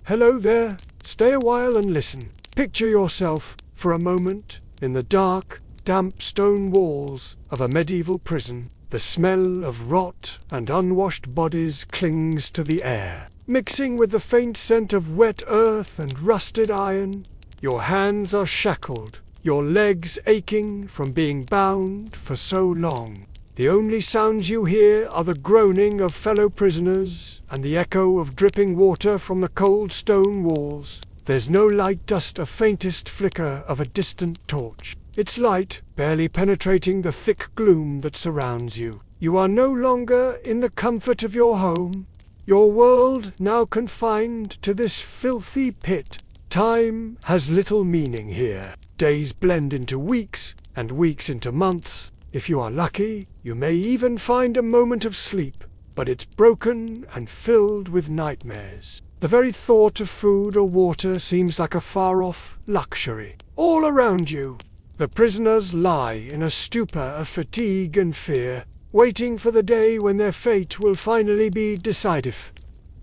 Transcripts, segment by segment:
Hello there, stay a while and listen. Picture yourself, for a moment, in the dark, damp stone walls of a medieval prison. The smell of rot and unwashed bodies clings to the air, mixing with the faint scent of wet earth and rusted iron. Your hands are shackled, your legs aching from being bound for so long. The only sounds you hear are the groaning of fellow prisoners and the echo of dripping water from the cold stone walls. There's no light, just a faintest flicker of a distant torch, its light barely penetrating the thick gloom that surrounds you. You are no longer in the comfort of your home, your world now confined to this filthy pit. Time has little meaning here. Days blend into weeks, and weeks into months. If you are lucky, you may even find a moment of sleep, but it's broken and filled with nightmares. The very thought of food or water seems like a far-off luxury. All around you, the prisoners lie in a stupor of fatigue and fear, waiting for the day when their fate will finally be decided.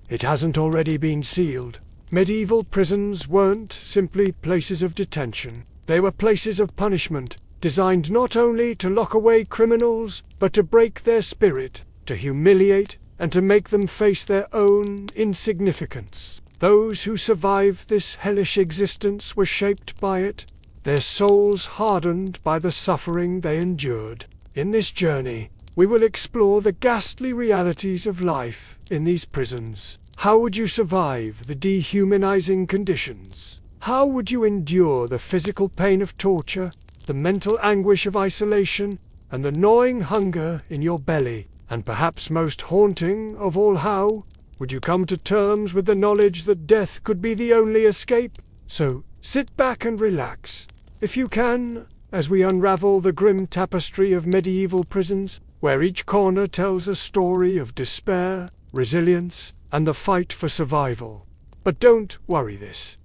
It hasn't already been sealed. Medieval prisons weren't simply places of detention. They were places of punishment, designed not only to lock away criminals, but to break their spirit, to humiliate, and to make them face their own insignificance. Those who survived this hellish existence were shaped by it, their souls hardened by the suffering they endured. In this journey, we will explore the ghastly realities of life in these prisons. How would you survive the dehumanizing conditions? How would you endure the physical pain of torture, the mental anguish of isolation, and the gnawing hunger in your belly? And perhaps most haunting of all, how would you come to terms with the knowledge that death could be the only escape? So sit back and relax, if you can, as we unravel the grim tapestry of medieval prisons, where each corner tells a story of despair, resilience, and the fight for survival. But don't worry, this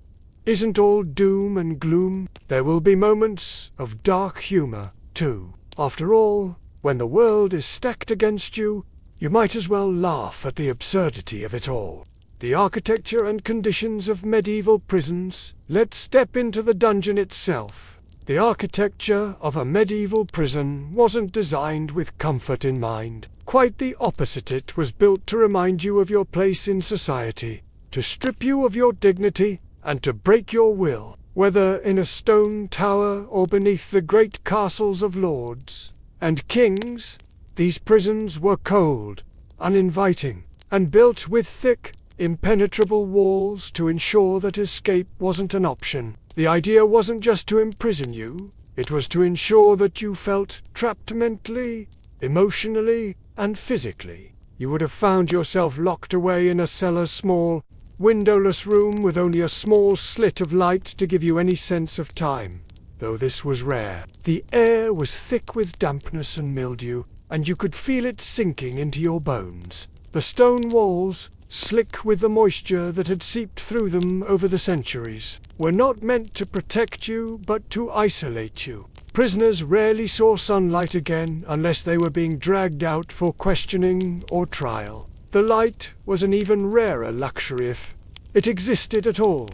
isn't all doom and gloom. There will be moments of dark humor, too. After all, when the world is stacked against you, you might as well laugh at the absurdity of it all. The architecture and conditions of medieval prisons. Let's step into the dungeon itself. The architecture of a medieval prison wasn't designed with comfort in mind. Quite the opposite. It was built to remind you of your place in society, to strip you of your dignity, and to break your will. Whether in a stone tower or beneath the great castles of lords and kings, these prisons were cold, uninviting, and built with thick, impenetrable walls to ensure that escape wasn't an option. The idea wasn't just to imprison you, it was to ensure that you felt trapped mentally, emotionally, and physically. You would have found yourself locked away in a cellar, small, windowless room with only a small slit of light to give you any sense of time. Though this was rare, the air was thick with dampness and mildew, and you could feel it sinking into your bones. The stone walls, slick with the moisture that had seeped through them over the centuries, were not meant to protect you but to isolate you. Prisoners rarely saw sunlight again unless they were being dragged out for questioning or trial. The light was an even rarer luxury if it existed at all.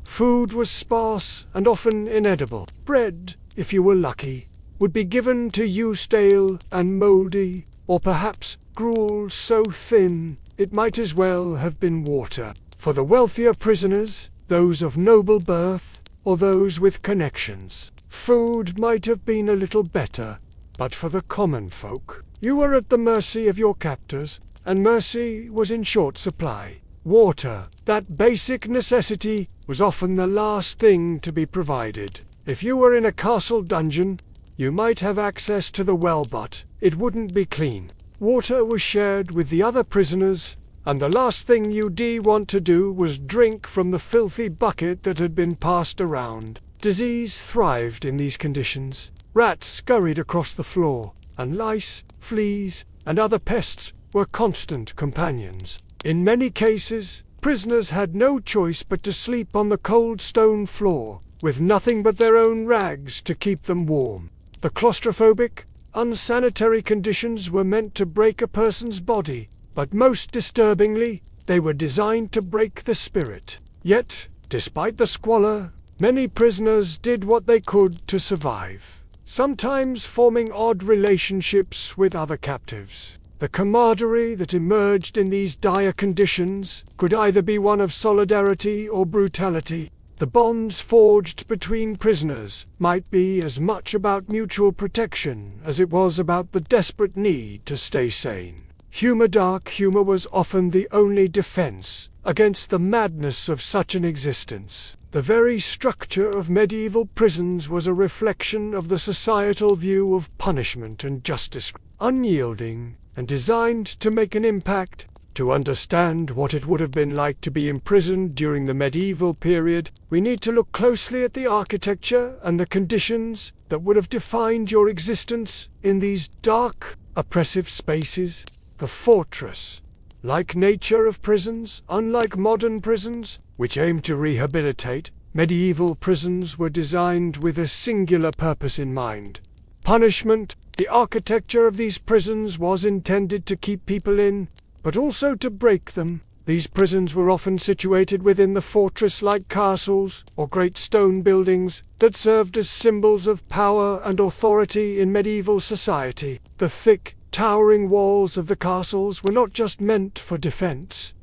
Food was sparse and often inedible. Bread, if you were lucky, would be given to you stale and moldy, or perhaps gruel so thin it might as well have been water. For the wealthier prisoners, those of noble birth, or those with connections, food might have been a little better. But for the common folk, you were at the mercy of your captors, and mercy was in short supply. Water, that basic necessity, was often the last thing to be provided. If you were in a castle dungeon, you might have access to the well, but it wouldn't be clean. Water was shared with the other prisoners, and the last thing you'd want to do was drink from the filthy bucket that had been passed around. Disease thrived in these conditions. Rats scurried across the floor, and lice, fleas, and other pests were constant companions. In many cases, prisoners had no choice but to sleep on the cold stone floor, with nothing but their own rags to keep them warm. The claustrophobic, unsanitary conditions were meant to break a person's body, but most disturbingly, they were designed to break the spirit. Yet, despite the squalor, many prisoners did what they could to survive, sometimes forming odd relationships with other captives. The camaraderie that emerged in these dire conditions could either be one of solidarity or brutality. The bonds forged between prisoners might be as much about mutual protection as it was about the desperate need to stay sane. Dark humor was often the only defense against the madness of such an existence. The very structure of medieval prisons was a reflection of the societal view of punishment and justice, unyielding and designed to make an impact. To understand what it would have been like to be imprisoned during the medieval period, we need to look closely at the architecture and the conditions that would have defined your existence in these dark, oppressive spaces. The fortress-like nature of prisons, unlike modern prisons, which aim to rehabilitate, medieval prisons were designed with a singular purpose in mind: punishment. The architecture of these prisons was intended to keep people in, but also to break them. These prisons were often situated within the fortress-like castles or great stone buildings that served as symbols of power and authority in medieval society. The thick, towering walls of the castles were not just meant for defense,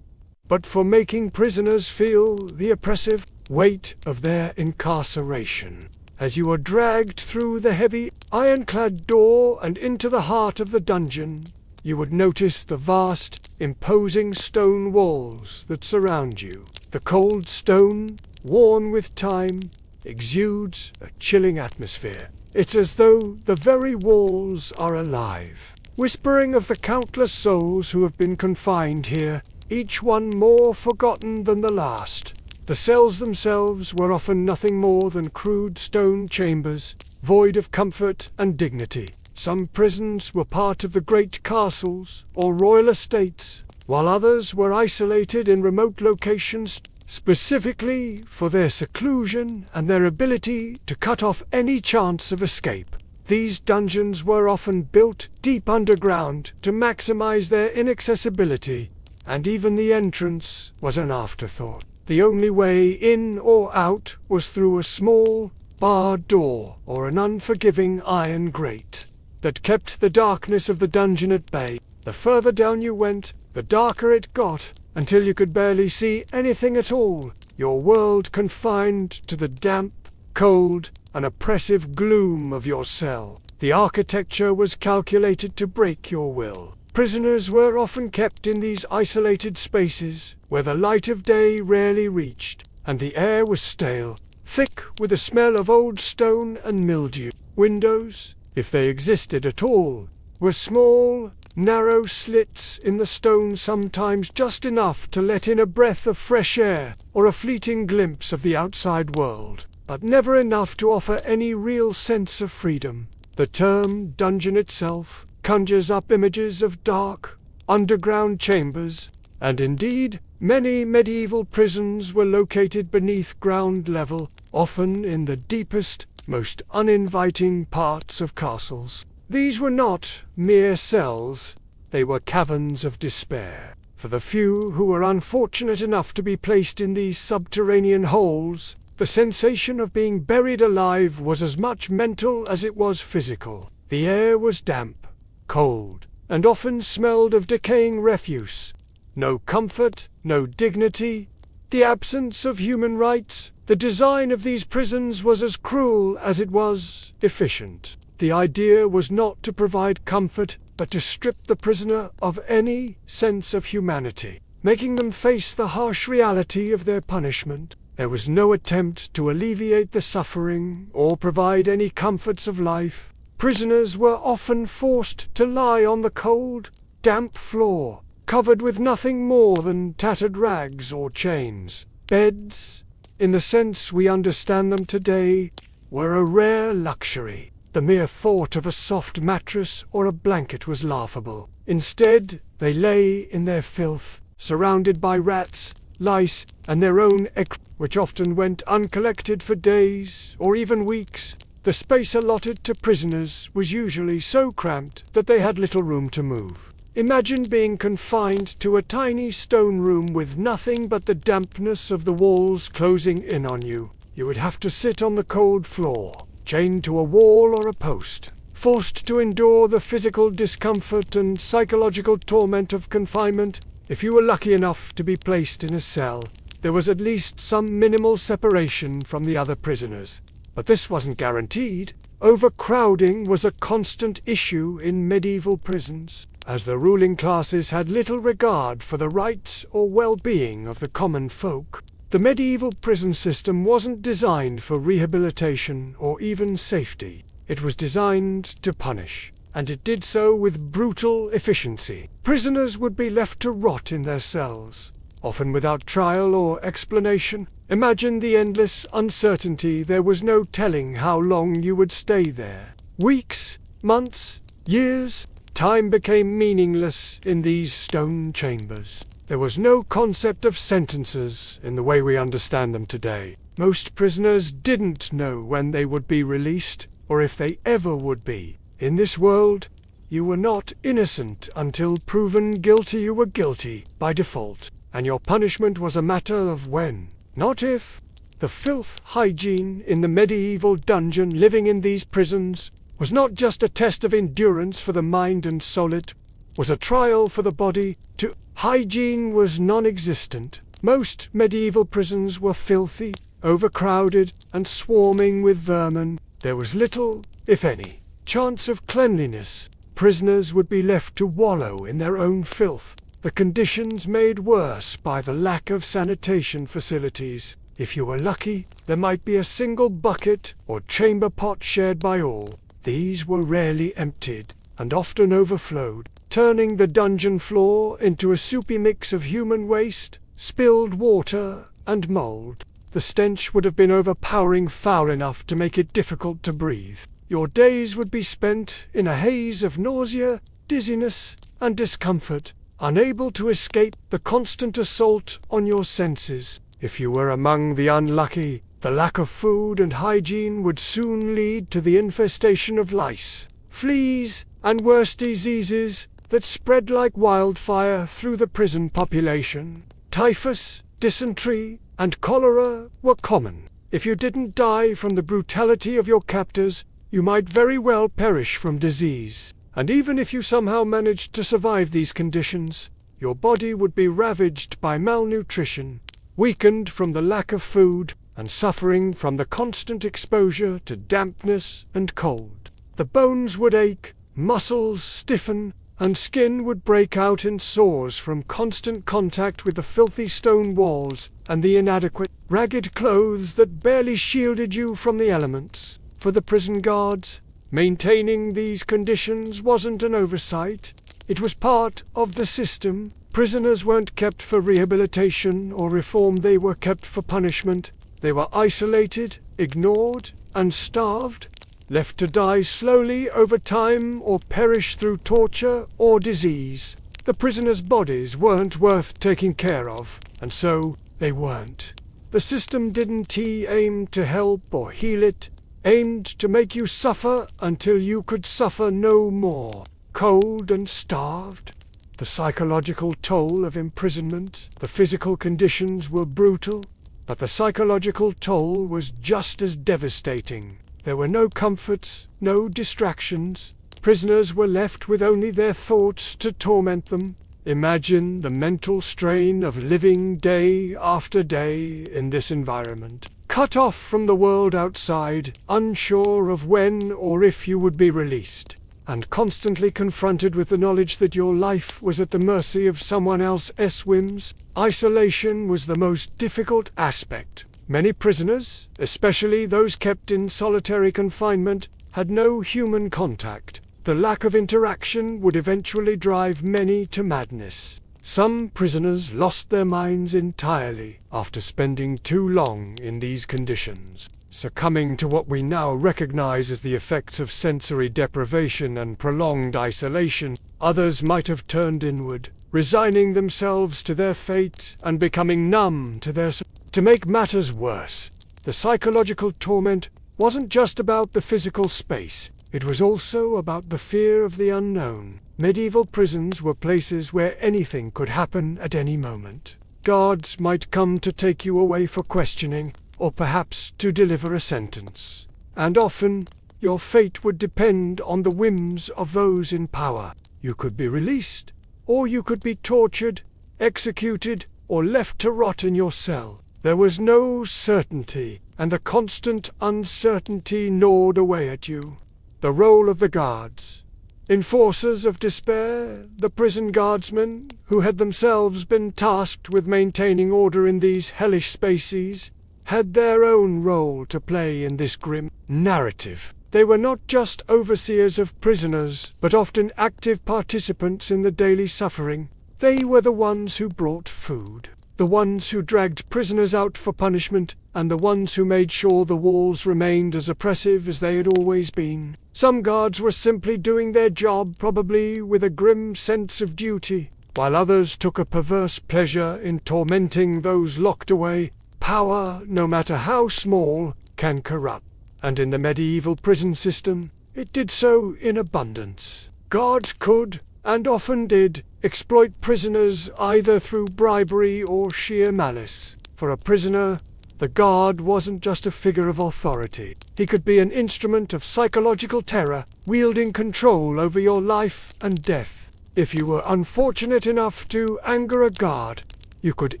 but for making prisoners feel the oppressive weight of their incarceration. As you were dragged through the heavy, ironclad door and into the heart of the dungeon, you would notice the vast, imposing stone walls that surround you. The cold stone, worn with time, exudes a chilling atmosphere. It's as though the very walls are alive, whispering of the countless souls who have been confined here, each one more forgotten than the last. The cells themselves were often nothing more than crude stone chambers, void of comfort and dignity. Some prisons were part of the great castles or royal estates, while others were isolated in remote locations, specifically for their seclusion and their ability to cut off any chance of escape. These dungeons were often built deep underground to maximize their inaccessibility, and even the entrance was an afterthought. The only way in or out was through a small, barred door or an unforgiving iron grate that kept the darkness of the dungeon at bay. The further down you went, the darker it got, until you could barely see anything at all, your world confined to the damp, cold, and oppressive gloom of your cell. The architecture was calculated to break your will. Prisoners were often kept in these isolated spaces, where the light of day rarely reached, and the air was stale, thick with the smell of old stone and mildew. Windows, if they existed at all, were small, narrow slits in the stone, sometimes just enough to let in a breath of fresh air or a fleeting glimpse of the outside world, but never enough to offer any real sense of freedom. The term dungeon itself conjures up images of dark, underground chambers, and indeed, many medieval prisons were located beneath ground level, often in the deepest, most uninviting parts of castles. These were not mere cells, they were caverns of despair. For the few who were unfortunate enough to be placed in these subterranean holes, the sensation of being buried alive was as much mental as it was physical. The air was damp, cold, and often smelled of decaying refuse. No comfort, no dignity, the absence of human rights. The design of these prisons was as cruel as it was efficient. The idea was not to provide comfort, but to strip the prisoner of any sense of humanity, making them face the harsh reality of their punishment. There was no attempt to alleviate the suffering or provide any comforts of life. Prisoners were often forced to lie on the cold, damp floor, covered with nothing more than tattered rags or chains. Beds, in the sense we understand them today, were a rare luxury. The mere thought of a soft mattress or a blanket was laughable. Instead, they lay in their filth, surrounded by rats, lice, and their own which often went uncollected for days or even weeks. The space allotted to prisoners was usually so cramped that they had little room to move. Imagine being confined to a tiny stone room with nothing but the dampness of the walls closing in on you. You would have to sit on the cold floor, chained to a wall or a post, forced to endure the physical discomfort and psychological torment of confinement. If you were lucky enough to be placed in a cell, there was at least some minimal separation from the other prisoners. But this wasn't guaranteed. Overcrowding was a constant issue in medieval prisons, as the ruling classes had little regard for the rights or well-being of the common folk. The medieval prison system wasn't designed for rehabilitation or even safety. It was designed to punish, and it did so with brutal efficiency. Prisoners would be left to rot in their cells, often without trial or explanation. Imagine the endless uncertainty. There was no telling how long you would stay there. Weeks, months, years. Time became meaningless in these stone chambers. There was no concept of sentences in the way we understand them today. Most prisoners didn't know when they would be released, or if they ever would be. In this world, you were not innocent until proven guilty. You were guilty by default, and your punishment was a matter of when, not if. The filth hygiene in the medieval dungeon. Living in these prisons was not just a test of endurance for the mind and soul, it was a trial for the body too. Hygiene was non-existent. Most medieval prisons were filthy, overcrowded, and swarming with vermin. There was little, if any, chance of cleanliness. Prisoners would be left to wallow in their own filth, the conditions made worse by the lack of sanitation facilities. If you were lucky, there might be a single bucket or chamber pot shared by all. These were rarely emptied, and often overflowed, turning the dungeon floor into a soupy mix of human waste, spilled water, and mold. The stench would have been overpowering, foul enough to make it difficult to breathe. Your days would be spent in a haze of nausea, dizziness, and discomfort, unable to escape the constant assault on your senses. If you were among the unlucky, the lack of food and hygiene would soon lead to the infestation of lice, fleas, and worse diseases that spread like wildfire through the prison population. Typhus, dysentery, and cholera were common. If you didn't die from the brutality of your captors, you might very well perish from disease. And even if you somehow managed to survive these conditions, your body would be ravaged by malnutrition, weakened from the lack of food, and suffering from the constant exposure to dampness and cold. The bones would ache, muscles stiffen, and skin would break out in sores from constant contact with the filthy stone walls and the inadequate, ragged clothes that barely shielded you from the elements. For the prison guards, maintaining these conditions wasn't an oversight. It was part of the system. Prisoners weren't kept for rehabilitation or reform, they were kept for punishment. They were isolated, ignored, and starved, left to die slowly over time or perish through torture or disease. The prisoners' bodies weren't worth taking care of, and so they weren't. The system didn't aim to help or heal, it aimed to make you suffer until you could suffer no more. Cold and starved. The psychological toll of imprisonment. The physical conditions were brutal, but the psychological toll was just as devastating. There were no comforts, no distractions. Prisoners were left with only their thoughts to torment them. Imagine the mental strain of living day after day in this environment, cut off from the world outside, unsure of when or if you would be released, and constantly confronted with the knowledge that your life was at the mercy of someone else's whims. Isolation was the most difficult aspect. Many prisoners, especially those kept in solitary confinement, had no human contact. The lack of interaction would eventually drive many to madness. Some prisoners lost their minds entirely after spending too long in these conditions, succumbing to what we now recognize as the effects of sensory deprivation and prolonged isolation. Others might have turned inward, resigning themselves to their fate and becoming numb to their. To make matters worse, the psychological torment wasn't just about the physical space. It was also about the fear of the unknown. Medieval prisons were places where anything could happen at any moment. Guards might come to take you away for questioning, or perhaps to deliver a sentence. And often, your fate would depend on the whims of those in power. You could be released, or you could be tortured, executed, or left to rot in your cell. There was no certainty, and the constant uncertainty gnawed away at you. The role of the guards. Enforcers of despair, the prison guardsmen, who had themselves been tasked with maintaining order in these hellish spaces, had their own role to play in this grim narrative. They were not just overseers of prisoners, but often active participants in the daily suffering. They were the ones who brought food, the ones who dragged prisoners out for punishment, and the ones who made sure the walls remained as oppressive as they had always been. Some guards were simply doing their job, probably with a grim sense of duty, while others took a perverse pleasure in tormenting those locked away. Power, no matter how small, can corrupt, and in the medieval prison system, it did so in abundance. Guards could, and often did, exploit prisoners either through bribery or sheer malice. For a prisoner, the guard wasn't just a figure of authority. He could be an instrument of psychological terror, wielding control over your life and death. If you were unfortunate enough to anger a guard, you could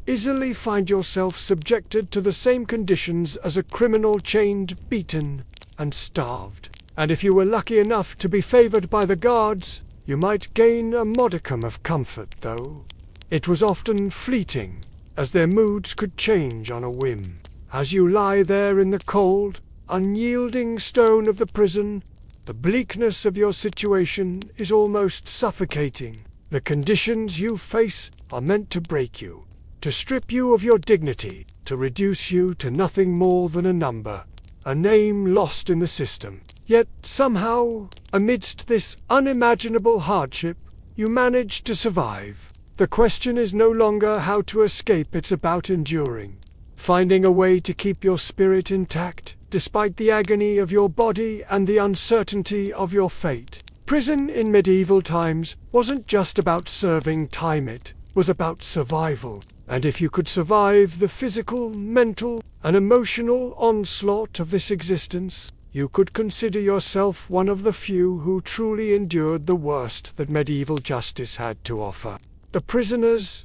easily find yourself subjected to the same conditions as a criminal, chained, beaten, and starved. And if you were lucky enough to be favored by the guards, you might gain a modicum of comfort, though it was often fleeting, as their moods could change on a whim. As you lie there in the cold, unyielding stone of the prison, the bleakness of your situation is almost suffocating. The conditions you face are meant to break you, to strip you of your dignity, to reduce you to nothing more than a number, a name lost in the system. Yet somehow, amidst this unimaginable hardship, you manage to survive. The question is no longer how to escape, it's about enduring. Finding a way to keep your spirit intact, despite the agony of your body and the uncertainty of your fate. Prison in medieval times wasn't just about serving time, it was about survival. And if you could survive the physical, mental, and emotional onslaught of this existence, you could consider yourself one of the few who truly endured the worst that medieval justice had to offer. The prisoners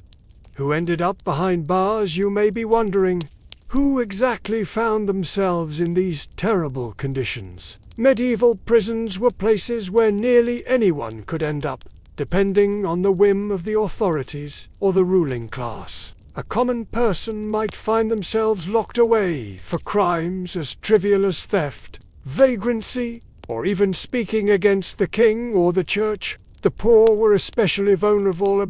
who ended up behind bars, you may be wondering, who exactly found themselves in these terrible conditions? Medieval prisons were places where nearly anyone could end up, depending on the whim of the authorities or the ruling class. A common person might find themselves locked away for crimes as trivial as theft, vagrancy, or even speaking against the king or the church. The poor were especially vulnerable.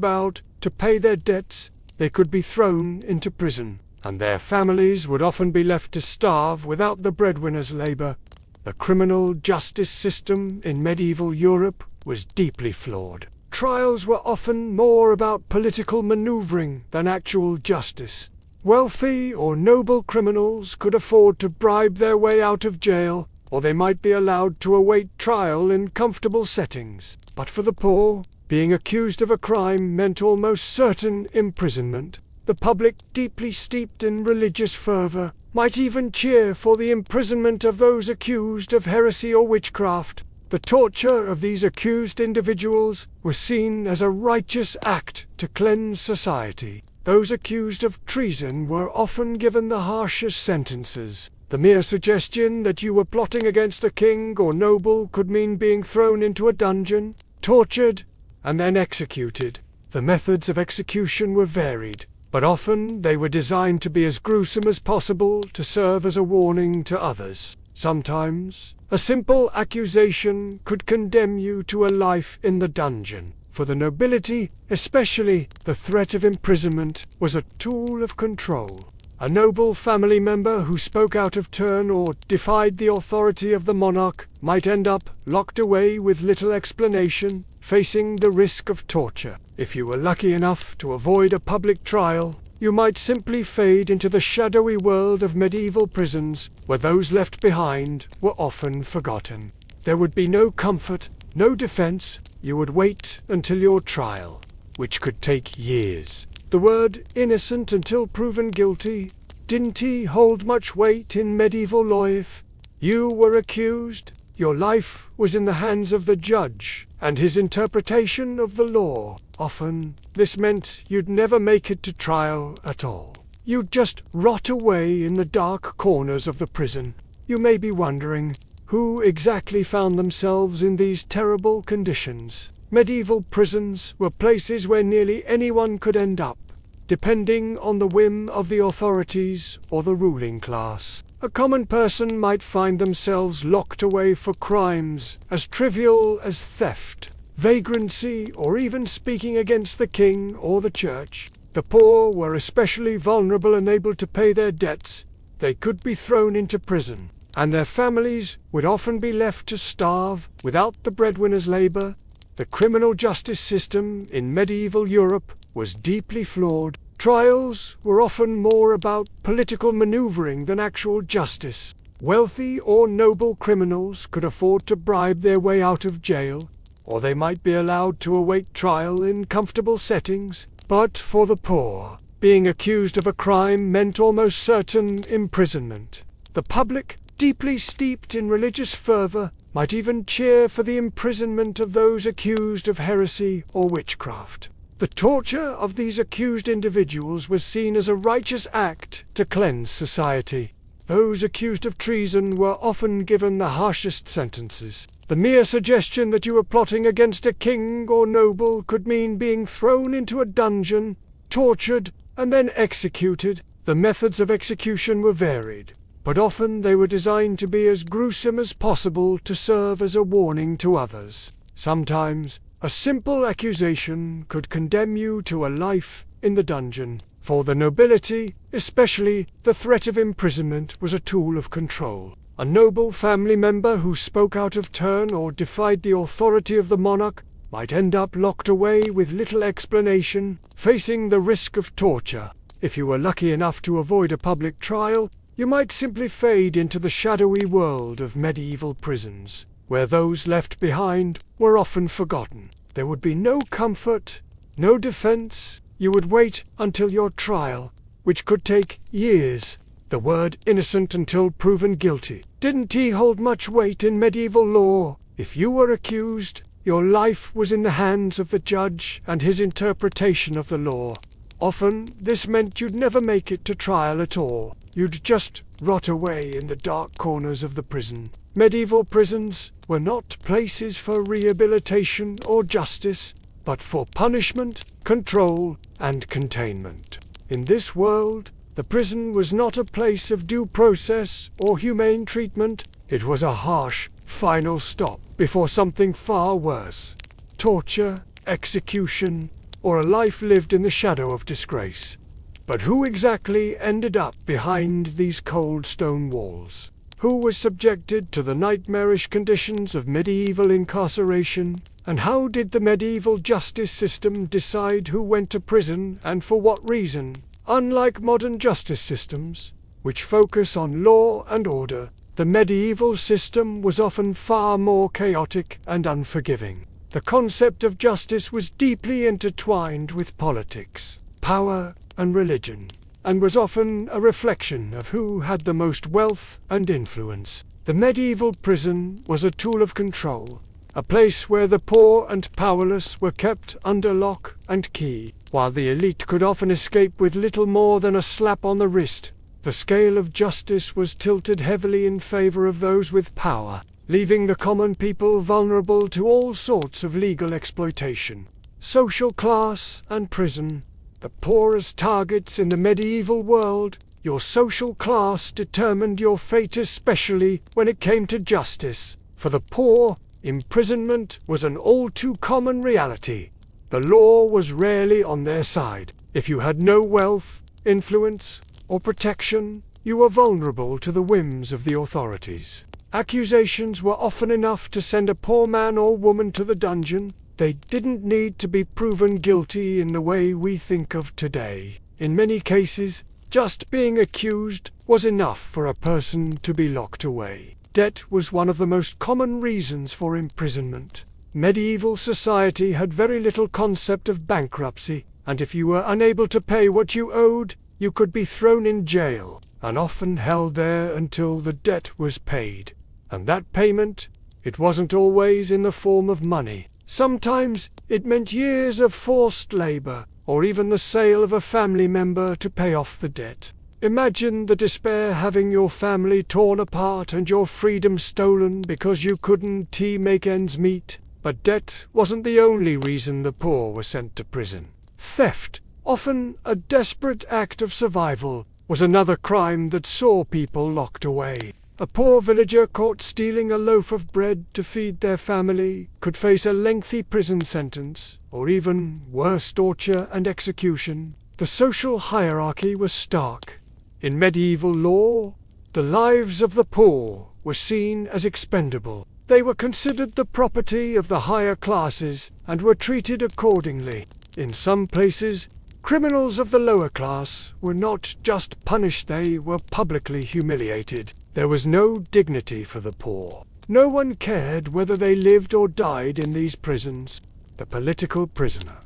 To pay their debts, they could be thrown into prison, and their families would often be left to starve without the breadwinner's labor. The criminal justice system in medieval Europe was deeply flawed. Trials were often more about political maneuvering than actual justice. Wealthy or noble criminals could afford to bribe their way out of jail, or they might be allowed to await trial in comfortable settings. But for the poor, being accused of a crime meant almost certain imprisonment. The public, deeply steeped in religious fervor, might even cheer for the imprisonment of those accused of heresy or witchcraft. The torture of these accused individuals was seen as a righteous act to cleanse society. Those accused of treason were often given the harshest sentences. The mere suggestion that you were plotting against a king or noble could mean being thrown into a dungeon, tortured, and then executed. The methods of execution were varied, but often they were designed to be as gruesome as possible to serve as a warning to others. Sometimes, a simple accusation could condemn you to a life in the dungeon. For the nobility, especially, the threat of imprisonment was a tool of control. A noble family member who spoke out of turn or defied the authority of the monarch might end up locked away with little explanation, facing the risk of torture. If you were lucky enough to avoid a public trial, you might simply fade into the shadowy world of medieval prisons, where those left behind were often forgotten. There would be no comfort, no defense. You would wait until your trial, which could take years. The word innocent until proven guilty didn't hold much weight in medieval law. If you were accused, your life was in the hands of the judge and his interpretation of the law. Often, this meant you'd never make it to trial at all. You'd just rot away in the dark corners of the prison. You may be wondering, who exactly found themselves in these terrible conditions? Medieval prisons were places where nearly anyone could end up, depending on the whim of the authorities or the ruling class. A common person might find themselves locked away for crimes as trivial as theft, vagrancy, or even speaking against the king or the church. The poor were especially vulnerable and able to pay their debts. They could be thrown into prison, and their families would often be left to starve without the breadwinner's labor. The criminal justice system in medieval Europe was deeply flawed. Trials were often more about political maneuvering than actual justice. Wealthy or noble criminals could afford to bribe their way out of jail, or they might be allowed to await trial in comfortable settings. But for the poor, being accused of a crime meant almost certain imprisonment. The public, deeply steeped in religious fervor, might even cheer for the imprisonment of those accused of heresy or witchcraft. The torture of these accused individuals was seen as a righteous act to cleanse society. Those accused of treason were often given the harshest sentences. The mere suggestion that you were plotting against a king or noble could mean being thrown into a dungeon, tortured, and then executed. The methods of execution were varied, but often they were designed to be as gruesome as possible to serve as a warning to others. Sometimes, a simple accusation could condemn you to a life in the dungeon. For the nobility, especially, the threat of imprisonment was a tool of control. A noble family member who spoke out of turn or defied the authority of the monarch might end up locked away with little explanation, facing the risk of torture. If you were lucky enough to avoid a public trial, you might simply fade into the shadowy world of medieval prisons, where those left behind were often forgotten. There would be no comfort, no defense. You would wait until your trial, which could take years. The word innocent until proven guilty didn't hold much weight in medieval law. If you were accused, your life was in the hands of the judge and his interpretation of the law. Often, this meant you'd never make it to trial at all. You'd just rot away in the dark corners of the prison. Medieval prisons were not places for rehabilitation or justice, but for punishment, control, and containment. In this world, the prison was not a place of due process or humane treatment. It was a harsh, final stop before something far worse: torture, execution, or a life lived in the shadow of disgrace. But who exactly ended up behind these cold stone walls? Who was subjected to the nightmarish conditions of medieval incarceration? And how did the medieval justice system decide who went to prison and for what reason? Unlike modern justice systems, which focus on law and order, the medieval system was often far more chaotic and unforgiving. The concept of justice was deeply intertwined with politics, power, and religion, and was often a reflection of who had the most wealth and influence. The medieval prison was a tool of control, a place where the poor and powerless were kept under lock and key. While the elite could often escape with little more than a slap on the wrist, the scale of justice was tilted heavily in favor of those with power, leaving the common people vulnerable to all sorts of legal exploitation. Social class and prison. The poor as targets in the medieval world. Your social class determined your fate, especially when it came to justice. For the poor, imprisonment was an all-too-common reality. The law was rarely on their side. If you had no wealth, influence, or protection, you were vulnerable to the whims of the authorities. Accusations were often enough to send a poor man or woman to the dungeon. They didn't need to be proven guilty in the way we think of today. In many cases, just being accused was enough for a person to be locked away. Debt was one of the most common reasons for imprisonment. Medieval society had very little concept of bankruptcy, and if you were unable to pay what you owed, you could be thrown in jail, and often held there until the debt was paid. And that payment, it wasn't always in the form of money. Sometimes it meant years of forced labor, or even the sale of a family member to pay off the debt. Imagine the despair having your family torn apart and your freedom stolen because you couldn't make ends meet. But debt wasn't the only reason the poor were sent to prison. Theft, often a desperate act of survival, was another crime that saw people locked away. A poor villager caught stealing a loaf of bread to feed their family could face a lengthy prison sentence, or even worse, torture and execution. The social hierarchy was stark. In medieval law, the lives of the poor were seen as expendable. They were considered the property of the higher classes and were treated accordingly. In some places, criminals of the lower class were not just punished, they were publicly humiliated. There was no dignity for the poor. No one cared whether they lived or died in these prisons. The political prisoner.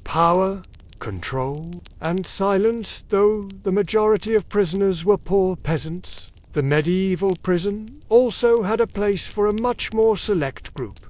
Power, control, and silence, though the majority of prisoners were poor peasants. The medieval prison also had a place for a much more select group.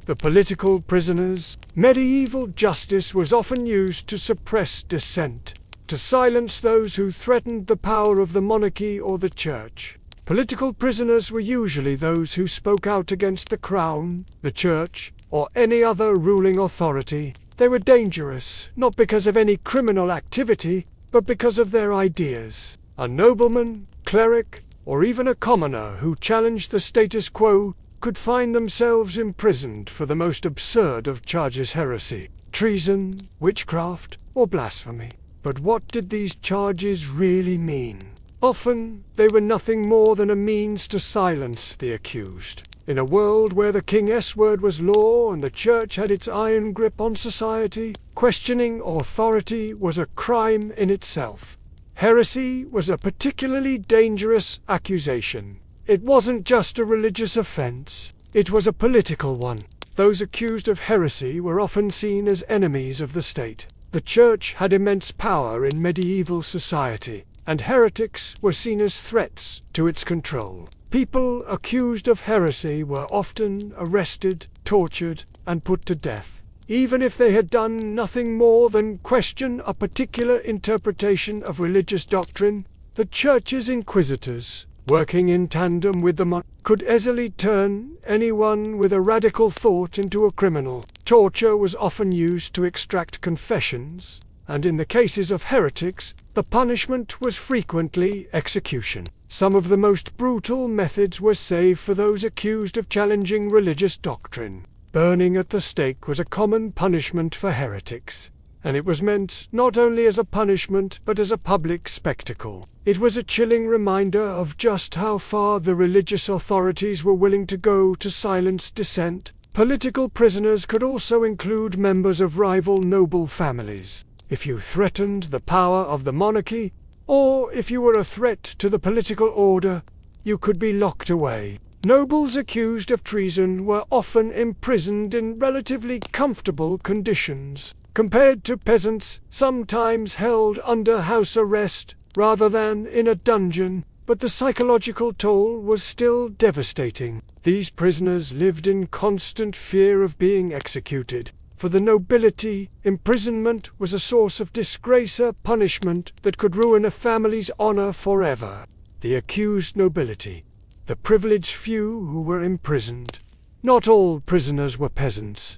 The political prisoners. Medieval justice was often used to suppress dissent, to silence those who threatened the power of the monarchy or the church. Political prisoners were usually those who spoke out against the crown, the church, or any other ruling authority. They were dangerous, not because of any criminal activity, but because of their ideas. A nobleman, cleric, or even a commoner who challenged the status quo could find themselves imprisoned for the most absurd of charges: heresy, treason, witchcraft, or blasphemy. But what did these charges really mean? Often, they were nothing more than a means to silence the accused. In a world where the king's word was law and the church had its iron grip on society, questioning authority was a crime in itself. Heresy was a particularly dangerous accusation. It wasn't just a religious offense, it was a political one. Those accused of heresy were often seen as enemies of the state. The church had immense power in medieval society, and heretics were seen as threats to its control. People accused of heresy were often arrested, tortured, and put to death, even if they had done nothing more than question a particular interpretation of religious doctrine. The church's inquisitors, working in tandem with the monarch, could easily turn anyone with a radical thought into a criminal. Torture was often used to extract confessions, and in the cases of heretics, the punishment was frequently execution. Some of the most brutal methods were saved for those accused of challenging religious doctrine. Burning at the stake was a common punishment for heretics, and it was meant not only as a punishment but as a public spectacle. It was a chilling reminder of just how far the religious authorities were willing to go to silence dissent. Political prisoners could also include members of rival noble families. If you threatened the power of the monarchy, or if you were a threat to the political order, you could be locked away. Nobles accused of treason were often imprisoned in relatively comfortable conditions, compared to peasants sometimes held under house arrest rather than in a dungeon, but the psychological toll was still devastating. These prisoners lived in constant fear of being executed. For the nobility, imprisonment was a source of disgrace, a punishment that could ruin a family's honor forever. The accused nobility. The privileged few who were imprisoned. Not all prisoners were peasants.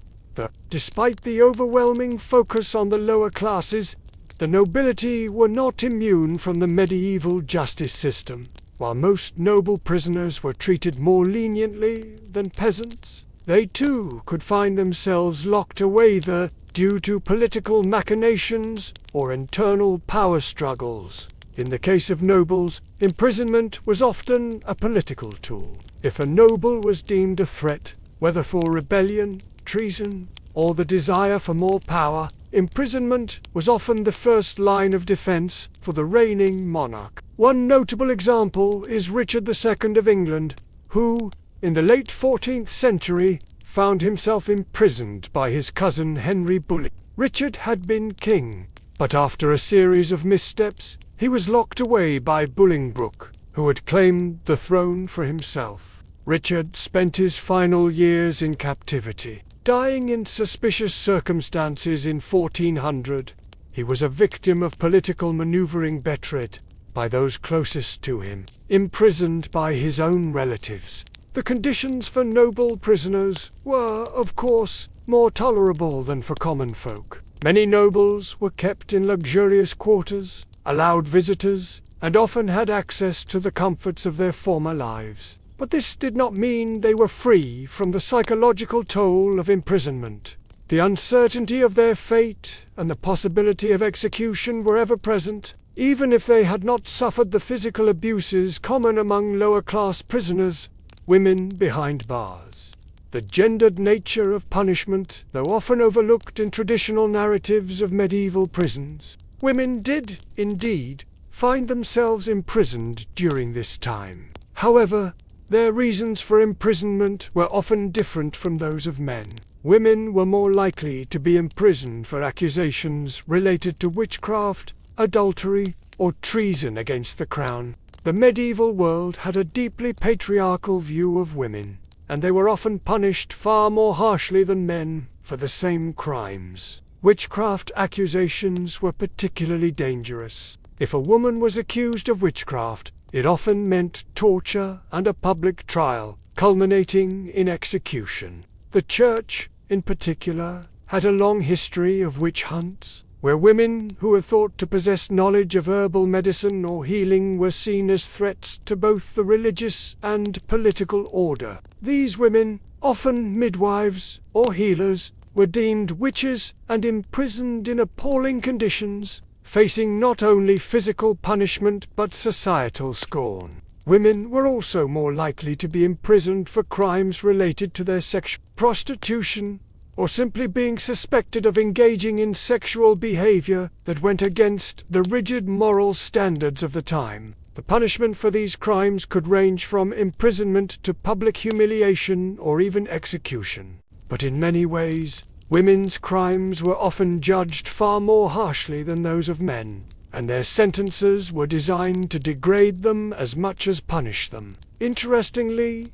Despite the overwhelming focus on the lower classes, the nobility were not immune from the medieval justice system. While most noble prisoners were treated more leniently than peasants, they too could find themselves locked away there due to political machinations or internal power struggles. In the case of nobles, imprisonment was often a political tool. If a noble was deemed a threat, whether for rebellion, treason, or the desire for more power, imprisonment was often the first line of defense for the reigning monarch. One notable example is Richard II of England, who, in the late 14th century, found himself imprisoned by his cousin Henry Bully. Richard had been king, but after a series of missteps, he was locked away by Bolingbroke, who had claimed the throne for himself. Richard spent his final years in captivity, dying in suspicious circumstances in 1400. He was a victim of political maneuvering betrayed by those closest to him, imprisoned by his own relatives. The conditions for noble prisoners were, of course, more tolerable than for common folk. Many nobles were kept in luxurious quarters, allowed visitors, and often had access to the comforts of their former lives. But this did not mean they were free from the psychological toll of imprisonment. The uncertainty of their fate and the possibility of execution were ever present, even if they had not suffered the physical abuses common among lower-class prisoners. Women behind bars. The gendered nature of punishment, though often overlooked in traditional narratives of medieval prisons, women did, indeed, find themselves imprisoned during this time. However, their reasons for imprisonment were often different from those of men. Women were more likely to be imprisoned for accusations related to witchcraft, adultery, or treason against the crown. The medieval world had a deeply patriarchal view of women, and they were often punished far more harshly than men for the same crimes. Witchcraft accusations were particularly dangerous. If a woman was accused of witchcraft, it often meant torture and a public trial, culminating in execution. The Church, in particular, had a long history of witch hunts, where women who were thought to possess knowledge of herbal medicine or healing were seen as threats to both the religious and political order. These women, often midwives or healers, were deemed witches and imprisoned in appalling conditions, facing not only physical punishment but societal scorn. Women were also more likely to be imprisoned for crimes related to their sexual prostitution, or simply being suspected of engaging in sexual behavior that went against the rigid moral standards of the time. The punishment for these crimes could range from imprisonment to public humiliation or even execution. But in many ways, women's crimes were often judged far more harshly than those of men, and their sentences were designed to degrade them as much as punish them. Interestingly,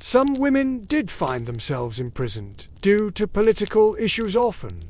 some women did find themselves imprisoned due to political issues, often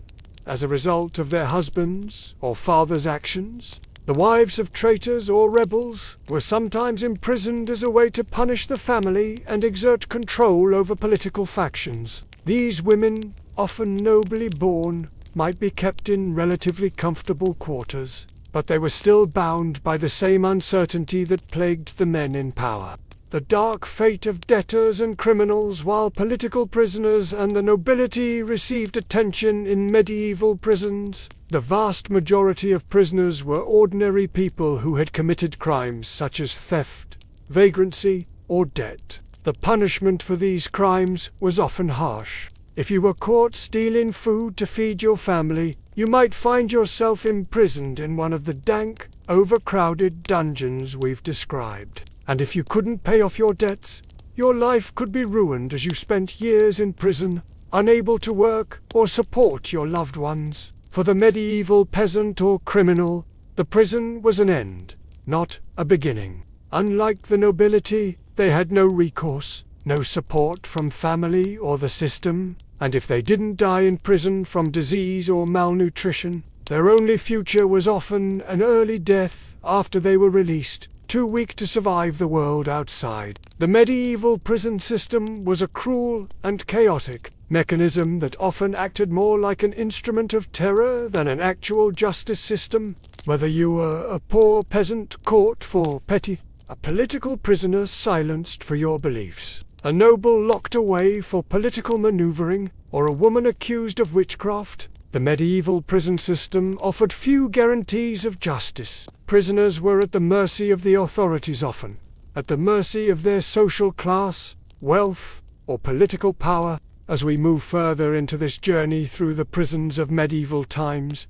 as a result of their husbands' or fathers' actions. The wives of traitors or rebels were sometimes imprisoned as a way to punish the family and exert control over political factions. These women, often nobly born, might be kept in relatively comfortable quarters, but they were still bound by the same uncertainty that plagued the men in power. The dark fate of debtors and criminals, while political prisoners and the nobility received attention in medieval prisons. The vast majority of prisoners were ordinary people who had committed crimes such as theft, vagrancy, or debt. The punishment for these crimes was often harsh. If you were caught stealing food to feed your family, you might find yourself imprisoned in one of the dank, overcrowded dungeons we've described. And if you couldn't pay off your debts, your life could be ruined as you spent years in prison, unable to work or support your loved ones. For the medieval peasant or criminal, the prison was an end, not a beginning. Unlike the nobility, they had no recourse, no support from family or the system, and if they didn't die in prison from disease or malnutrition, their only future was often an early death after they were released, too weak to survive the world outside. The medieval prison system was a cruel and chaotic mechanism that often acted more like an instrument of terror than an actual justice system. Whether you were a poor peasant caught for petty, a political prisoner silenced for your beliefs, a noble locked away for political maneuvering, or a woman accused of witchcraft, the medieval prison system offered few guarantees of justice. Prisoners were at the mercy of the authorities, often at the mercy of their social class, wealth, or political power. As we move further into this journey through the prisons of medieval times,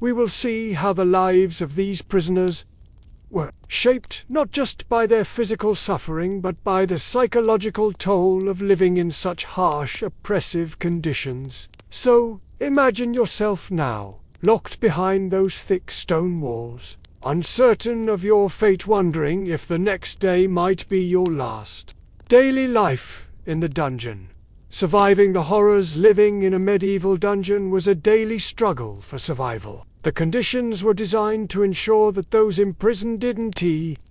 we will see how the lives of these prisoners were shaped not just by their physical suffering but by the psychological toll of living in such harsh, oppressive conditions. So, imagine yourself now, locked behind those thick stone walls, uncertain of your fate, wondering if the next day might be your last. Daily life in the dungeon. Surviving the horrors living in a medieval dungeon was a daily struggle for survival. The conditions were designed to ensure that those imprisoned didn't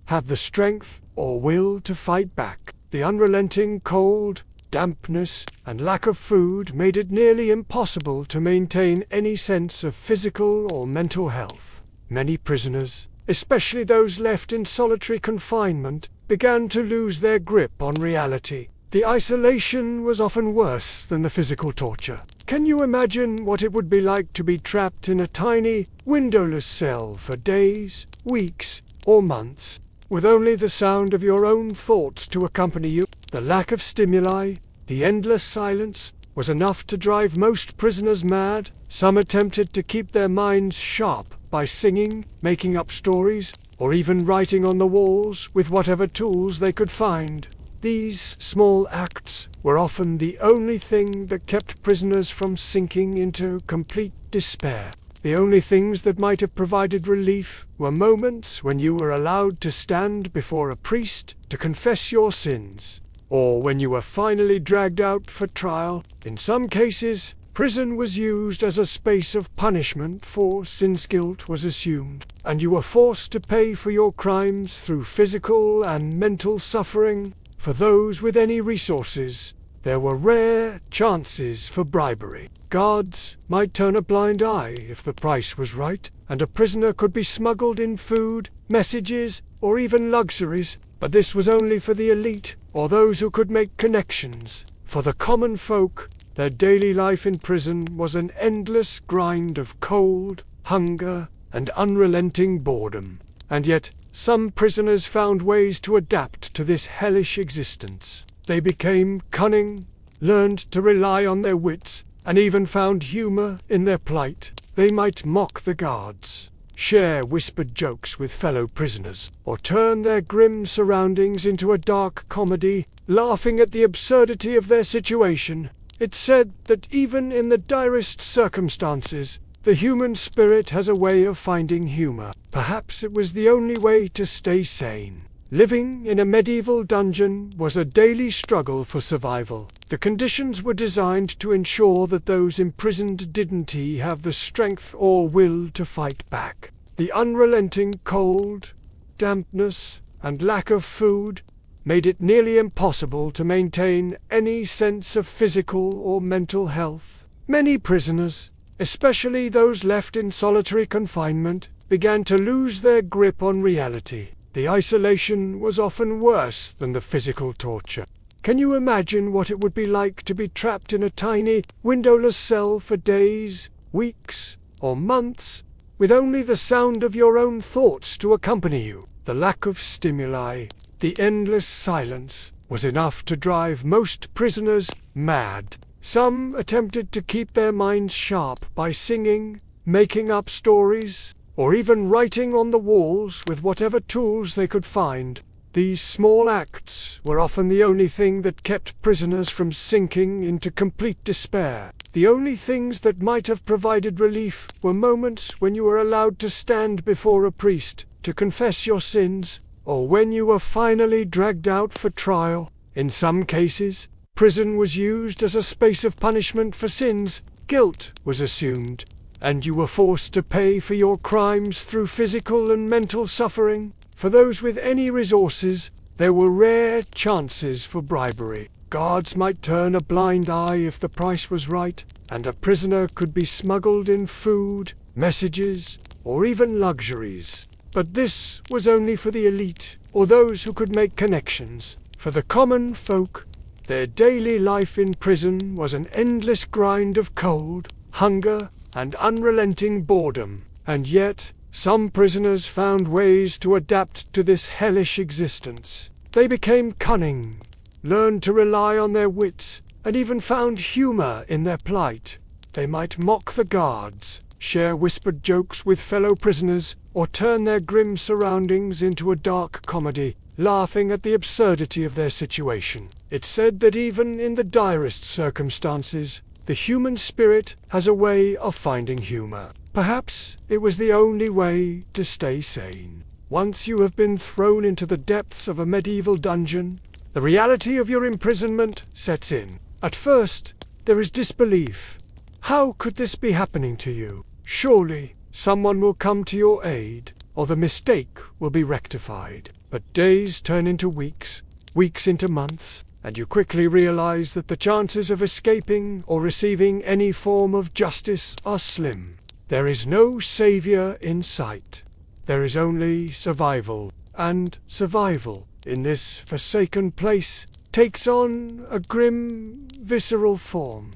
have the strength or will to fight back. The unrelenting cold, dampness, and lack of food made it nearly impossible to maintain any sense of physical or mental health. Many prisoners, especially those left in solitary confinement, began to lose their grip on reality. The isolation was often worse than the physical torture. Can you imagine what it would be like to be trapped in a tiny, windowless cell for days, weeks, or months, with only the sound of your own thoughts to accompany you? The lack of stimuli, the endless silence, was enough to drive most prisoners mad. Some attempted to keep their minds sharp by singing, making up stories, or even writing on the walls with whatever tools they could find. These small acts were often the only thing that kept prisoners from sinking into complete despair. The only things that might have provided relief were moments when you were allowed to stand before a priest to confess your sins, or when you were finally dragged out for trial. In some cases, prison was used as a space of punishment, for since guilt was assumed, and you were forced to pay for your crimes through physical and mental suffering. For those with any resources, there were rare chances for bribery. Guards might turn a blind eye if the price was right, and a prisoner could be smuggled in food, messages, or even luxuries, but this was only for the elite or those who could make connections. For the common folk, their daily life in prison was an endless grind of cold, hunger, and unrelenting boredom. And yet, some prisoners found ways to adapt to this hellish existence. They became cunning, learned to rely on their wits, and even found humor in their plight. They might mock the guards, share whispered jokes with fellow prisoners, or turn their grim surroundings into a dark comedy, laughing at the absurdity of their situation. It's said that even in the direst circumstances, the human spirit has a way of finding humor. Perhaps it was the only way to stay sane. Living in a medieval dungeon was a daily struggle for survival. The conditions were designed to ensure that those imprisoned didn't have the strength or will to fight back. The unrelenting cold, dampness, and lack of food made it nearly impossible to maintain any sense of physical or mental health. Many prisoners, especially those left in solitary confinement, began to lose their grip on reality. The isolation was often worse than the physical torture. Can you imagine what it would be like to be trapped in a tiny, windowless cell for days, weeks, or months, with only the sound of your own thoughts to accompany you? The lack of stimuli, the endless silence, was enough to drive most prisoners mad. Some attempted to keep their minds sharp by singing, making up stories, or even writing on the walls with whatever tools they could find. These small acts were often the only thing that kept prisoners from sinking into complete despair. The only things that might have provided relief were moments when you were allowed to stand before a priest to confess your sins, or when you were finally dragged out for trial. In some cases, prison was used as a space of punishment for sins. Guilt was assumed, and you were forced to pay for your crimes through physical and mental suffering. For those with any resources, there were rare chances for bribery. Guards might turn a blind eye if the price was right, and a prisoner could be smuggled in food, messages, or even luxuries. But this was only for the elite, or those who could make connections. For the common folk, their daily life in prison was an endless grind of cold, hunger, and unrelenting boredom. And yet, some prisoners found ways to adapt to this hellish existence. They became cunning, learned to rely on their wits, and even found humor in their plight. They might mock the guards, share whispered jokes with fellow prisoners, or turn their grim surroundings into a dark comedy, laughing at the absurdity of their situation. It's said that even in the direst circumstances, the human spirit has a way of finding humor. Perhaps it was the only way to stay sane. Once you have been thrown into the depths of a medieval dungeon, the reality of your imprisonment sets in. At first, there is disbelief. How could this be happening to you? Surely, someone will come to your aid, or the mistake will be rectified. But days turn into weeks, weeks into months, and you quickly realize that the chances of escaping or receiving any form of justice are slim. There is no savior in sight. There is only survival, and survival in this forsaken place takes on a grim, visceral form.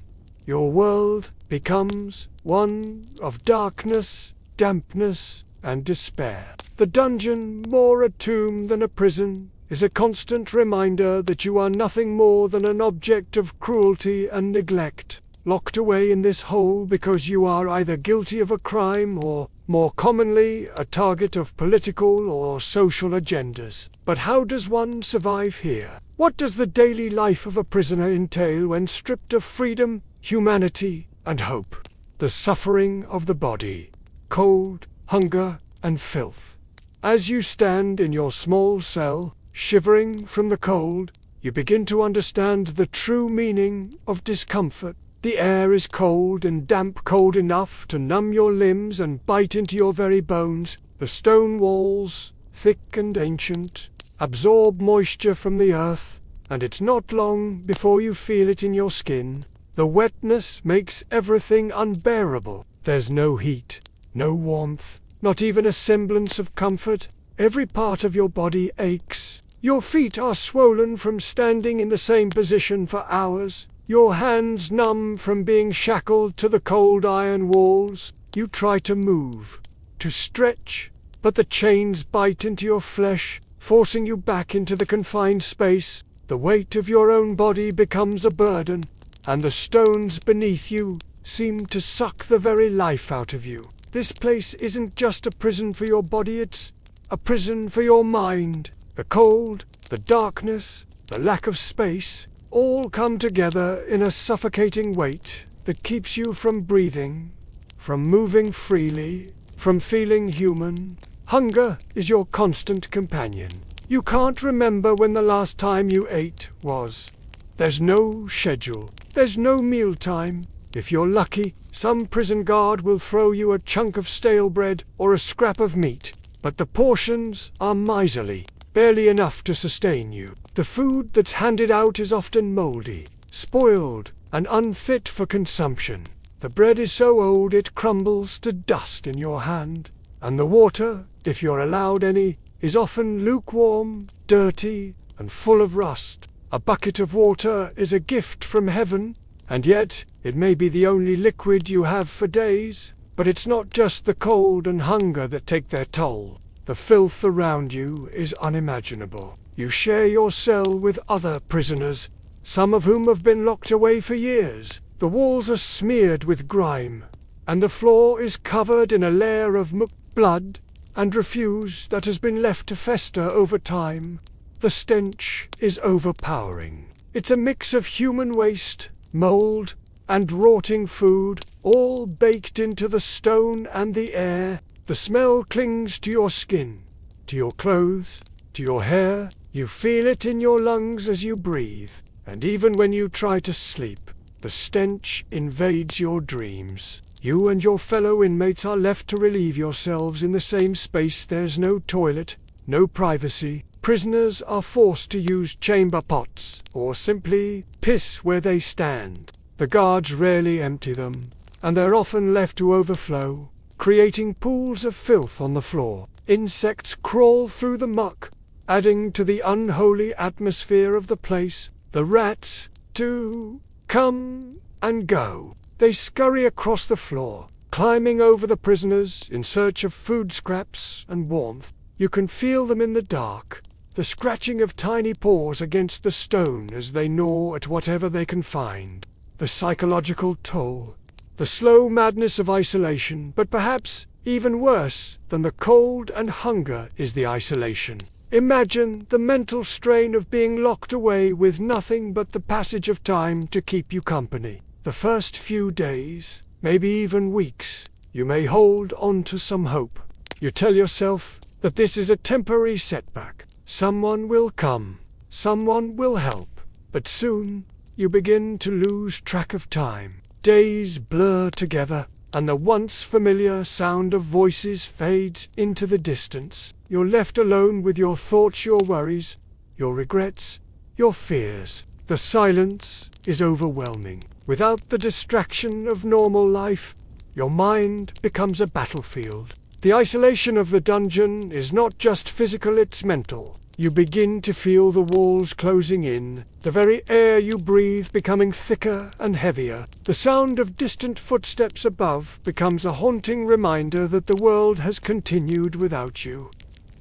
Your world becomes one of darkness, dampness, and despair. The dungeon, more a tomb than a prison, is a constant reminder that you are nothing more than an object of cruelty and neglect, locked away in this hole because you are either guilty of a crime or, more commonly, a target of political or social agendas. But how does one survive here? What does the daily life of a prisoner entail when stripped of freedom, humanity, and hope? The suffering of the body, cold, hunger, and filth. As you stand in your small cell, shivering from the cold, you begin to understand the true meaning of discomfort. The air is cold and damp, cold enough to numb your limbs and bite into your very bones. The stone walls, thick and ancient, absorb moisture from the earth, and it's not long before you feel it in your skin. The wetness makes everything unbearable. There's no heat, no warmth, not even a semblance of comfort. Every part of your body aches. Your feet are swollen from standing in the same position for hours. Your hands numb from being shackled to the cold iron walls. You try to move, to stretch, but the chains bite into your flesh, forcing you back into the confined space. The weight of your own body becomes a burden, and the stones beneath you seem to suck the very life out of you. This place isn't just a prison for your body, it's a prison for your mind. The cold, the darkness, the lack of space, all come together in a suffocating weight that keeps you from breathing, from moving freely, from feeling human. Hunger is your constant companion. You can't remember when the last time you ate was. There's no schedule. There's no mealtime. If you're lucky, some prison guard will throw you a chunk of stale bread or a scrap of meat, but the portions are miserly, barely enough to sustain you. The food that's handed out is often moldy, spoiled, and unfit for consumption. The bread is so old it crumbles to dust in your hand, and the water, if you're allowed any, is often lukewarm, dirty, and full of rust. A bucket of water is a gift from heaven, and yet it may be the only liquid you have for days. But it's not just the cold and hunger that take their toll. The filth around you is unimaginable. You share your cell with other prisoners, some of whom have been locked away for years. The walls are smeared with grime, and the floor is covered in a layer of blood and refuse that has been left to fester over time. The stench is overpowering. It's a mix of human waste, mold, and rotting food, all baked into the stone and the air. The smell clings to your skin, to your clothes, to your hair. You feel it in your lungs as you breathe, and even when you try to sleep, the stench invades your dreams. You and your fellow inmates are left to relieve yourselves in the same space. There's no toilet, no privacy. Prisoners are forced to use chamber pots, or simply piss where they stand. The guards rarely empty them, and they're often left to overflow, creating pools of filth on the floor. Insects crawl through the muck, adding to the unholy atmosphere of the place. The rats, too, come and go. They scurry across the floor, climbing over the prisoners in search of food scraps and warmth. You can feel them in the dark, the scratching of tiny paws against the stone as they gnaw at whatever they can find. The psychological toll. the slow madness of isolation, but perhaps even worse than the cold and hunger is the isolation. Imagine the mental strain of being locked away with nothing but the passage of time to keep you company. The first few days, maybe even weeks, you may hold on to some hope. You tell yourself that this is a temporary setback. Someone will come, someone will help. But soon, you begin to lose track of time. Days blur together, and the once familiar sound of voices fades into the distance. You're left alone with your thoughts, your worries, your regrets, your fears. The silence is overwhelming. Without the distraction of normal life, your mind becomes a battlefield. The isolation of the dungeon is not just physical, it's mental. You begin to feel the walls closing in, the very air you breathe becoming thicker and heavier. The sound of distant footsteps above becomes a haunting reminder that the world has continued without you.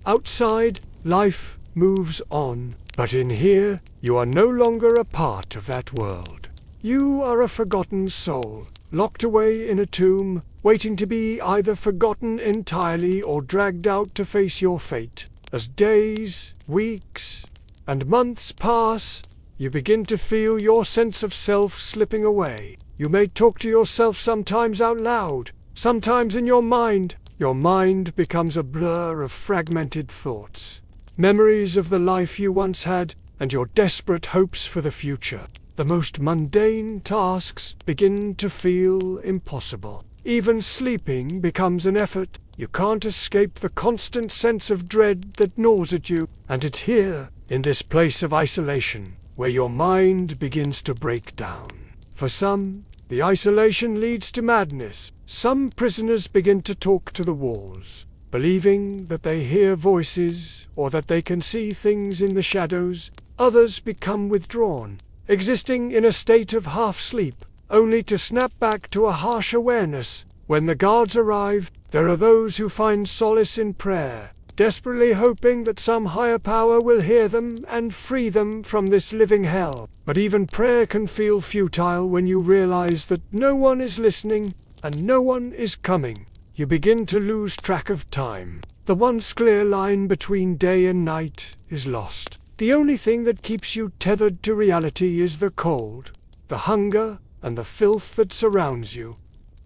Outside, life moves on, but in here, you are no longer a part of that world. You are a forgotten soul, locked away in a tomb, waiting to be either forgotten entirely or dragged out to face your fate. As days, weeks, and months pass, you begin to feel your sense of self slipping away. You may talk to yourself sometimes out loud, sometimes in your mind. Your mind becomes a blur of fragmented thoughts, memories of the life you once had, and your desperate hopes for the future. The most mundane tasks begin to feel impossible. Even sleeping becomes an effort. You can't escape the constant sense of dread that gnaws at you, and it's here, in this place of isolation, where your mind begins to break down. For some, the isolation leads to madness. Some prisoners begin to talk to the walls, believing that they hear voices or that they can see things in the shadows. Others become withdrawn, existing in a state of half-sleep, only to snap back to a harsh awareness. When the guards arrive, there are those who find solace in prayer, desperately hoping that some higher power will hear them and free them from this living hell. But even prayer can feel futile when you realize that no one is listening and no one is coming. You begin to lose track of time. The once clear line between day and night is lost. The only thing that keeps you tethered to reality is the cold, the hunger, and the filth that surrounds you.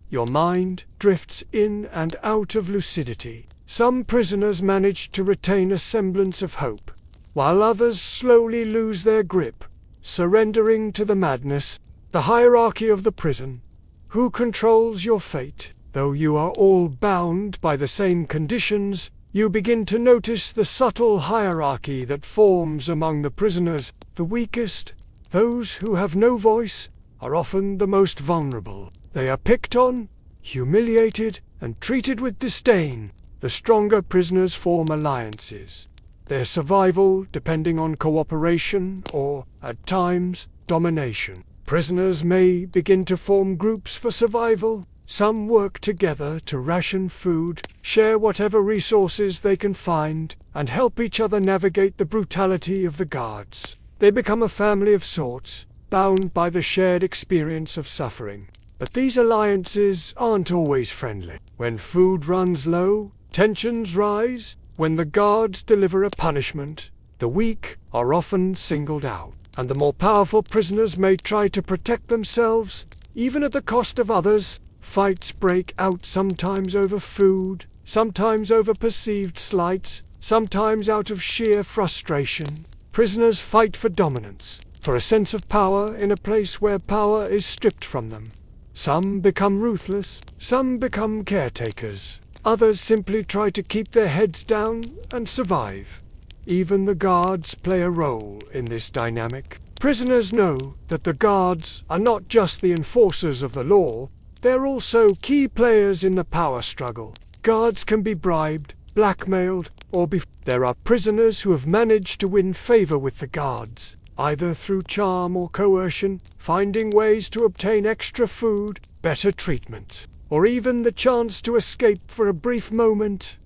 Your mind drifts in and out of lucidity. Some prisoners manage to retain a semblance of hope, while others slowly lose their grip, surrendering to the madness, the hierarchy of the prison. Who controls your fate? Though you are all bound by the same conditions, you begin to notice the subtle hierarchy that forms among the prisoners. The weakest, those who have no voice, are often the most vulnerable. They are picked on, humiliated, and treated with disdain. The stronger prisoners form alliances, their survival depending on cooperation or, at times, domination. Prisoners may begin to form groups for survival. Some work together to ration food, share whatever resources they can find, and help each other navigate the brutality of the guards. They become a family of sorts, bound by the shared experience of suffering. But these alliances aren't always friendly. When food runs low, tensions rise. When the guards deliver a punishment, the weak are often singled out, and the more powerful prisoners may try to protect themselves, even at the cost of others. Fights break out, sometimes over food, sometimes over perceived slights, sometimes out of sheer frustration. Prisoners fight for dominance, for a sense of power in a place where power is stripped from them. Some become ruthless, some become caretakers. Others simply try to keep their heads down and survive. Even the guards play a role in this dynamic. Prisoners know that the guards are not just the enforcers of the law, they're also key players in the power struggle. Guards can be bribed, blackmailed, or there are prisoners who have managed to win favor with the guards, either through charm or coercion, finding ways to obtain extra food, better treatment, or even the chance to escape for a brief moment.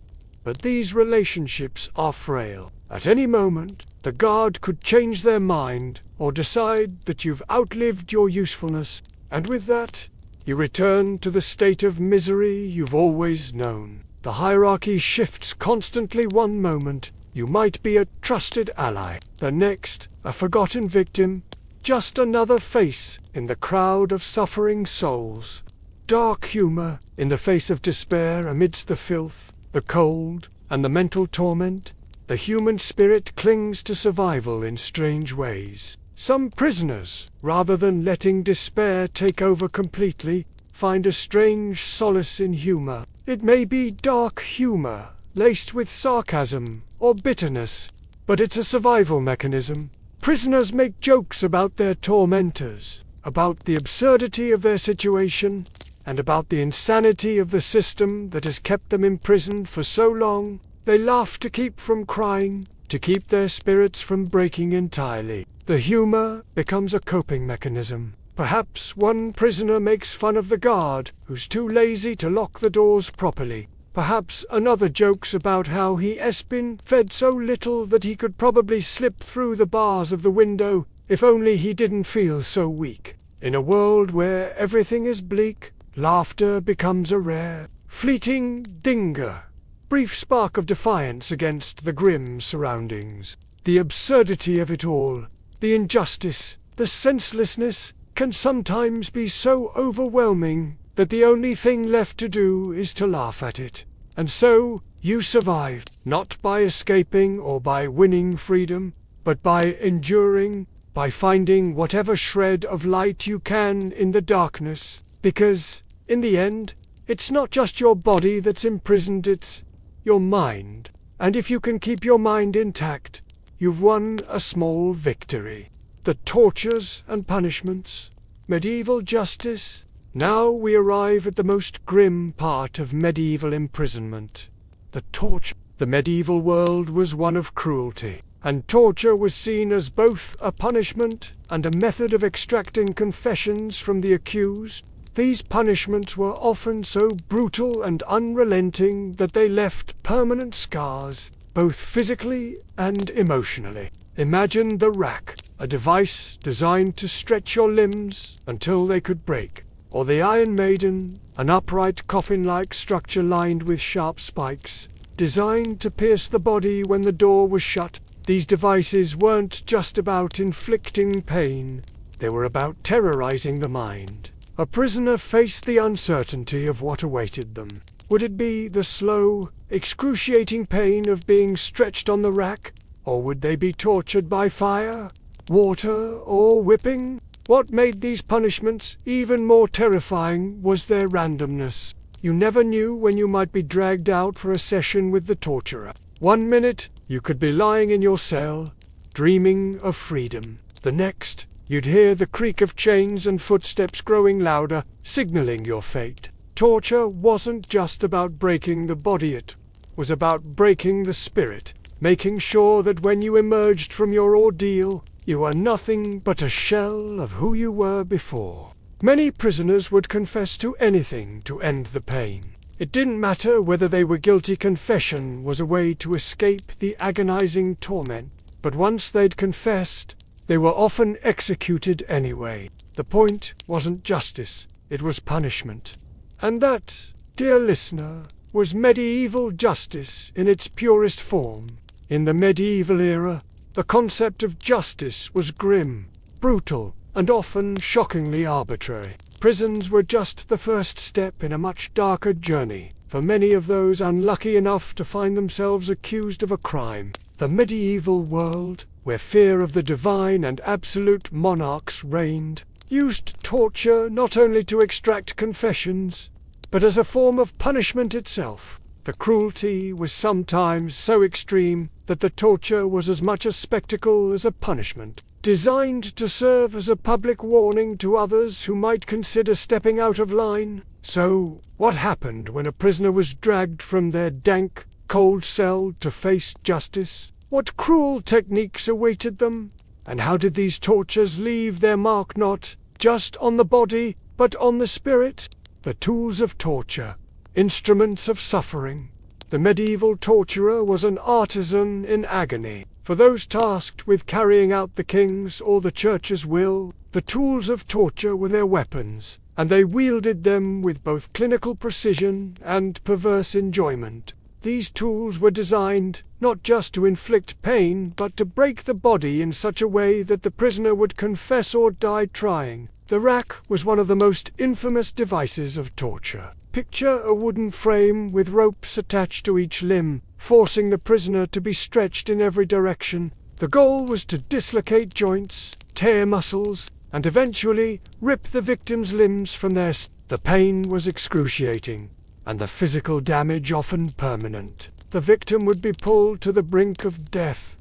But these relationships are frail. At any moment, the guard could change their mind or decide that you've outlived your usefulness, and with that, You return to the state of misery you've always known. The hierarchy shifts constantly. One moment, you might be a trusted ally. The next, a forgotten victim. Just another face in the crowd of suffering souls. Dark humor in the face of despair amidst the filth, the cold, and the mental torment. The human spirit clings to survival in strange ways. Some prisoners, rather than letting despair take over completely, find a strange solace in humor. It may be dark humor, laced with sarcasm or bitterness, but it's a survival mechanism. Prisoners make jokes about their tormentors, about the absurdity of their situation, and about the insanity of the system that has kept them imprisoned for so long. They laugh to keep from crying, to keep their spirits from breaking entirely. The humor becomes a coping mechanism. Perhaps one prisoner makes fun of the guard, who's too lazy to lock the doors properly. Perhaps another jokes about how he has been fed so little that he could probably slip through the bars of the window if only he didn't feel so weak. In a world where everything is bleak, laughter becomes a rare, fleeting dinger, brief spark of defiance against the grim surroundings. The absurdity of it all, the injustice, the senselessness, can sometimes be so overwhelming that the only thing left to do is to laugh at it. And so, you survive, not by escaping or by winning freedom, but by enduring, by finding whatever shred of light you can in the darkness. Because, in the end, it's not just your body that's imprisoned, it's your mind. And if you can keep your mind intact, you've won a small victory. The tortures and punishments, medieval justice. Now we arrive at the most grim part of medieval imprisonment. The torture. The medieval world was one of cruelty, and torture was seen as both a punishment and a method of extracting confessions from the accused. These punishments were often so brutal and unrelenting that they left permanent scars, both physically and emotionally. Imagine the rack, a device designed to stretch your limbs until they could break. Or the Iron Maiden, an upright coffin-like structure lined with sharp spikes, designed to pierce the body when the door was shut. These devices weren't just about inflicting pain, they were about terrorizing the mind. A prisoner faced the uncertainty of what awaited them. Would it be the slow, excruciating pain of being stretched on the rack? Or would they be tortured by fire, water, or whipping? What made these punishments even more terrifying was their randomness. You never knew when you might be dragged out for a session with the torturer. One minute, you could be lying in your cell, dreaming of freedom. The next, you'd hear the creak of chains and footsteps growing louder, signaling your fate. Torture wasn't just about breaking the body, it was about breaking the spirit, making sure that when you emerged from your ordeal, you were nothing but a shell of who you were before. Many prisoners would confess to anything to end the pain. It didn't matter whether they were guilty. Confession was a way to escape the agonizing torment. But once they'd confessed, they were often executed anyway. The point wasn't justice, it was punishment. And that, dear listener, was medieval justice in its purest form. In the medieval era, the concept of justice was grim, brutal, and often shockingly arbitrary. Prisons were just the first step in a much darker journey for many of those unlucky enough to find themselves accused of a crime. The medieval world, where fear of the divine and absolute monarchs reigned, used torture not only to extract confessions, but as a form of punishment itself. The cruelty was sometimes so extreme that the torture was as much a spectacle as a punishment, designed to serve as a public warning to others who might consider stepping out of line. So, what happened when a prisoner was dragged from their dank, cold cell to face justice? What cruel techniques awaited them? And how did these tortures leave their mark not just on the body, but on the spirit? The tools of torture, instruments of suffering. The medieval torturer was an artisan in agony. For those tasked with carrying out the king's or the church's will, the tools of torture were their weapons. and they wielded them with both clinical precision and perverse enjoyment. These tools were designed not just to inflict pain, but to break the body in such a way that the prisoner would confess or die trying. The rack was one of the most infamous devices of torture. Picture a wooden frame with ropes attached to each limb, forcing the prisoner to be stretched in every direction. The goal was to dislocate joints, tear muscles, and eventually rip the victim's limbs from their The pain was excruciating, and the physical damage often permanent. The victim would be pulled to the brink of death,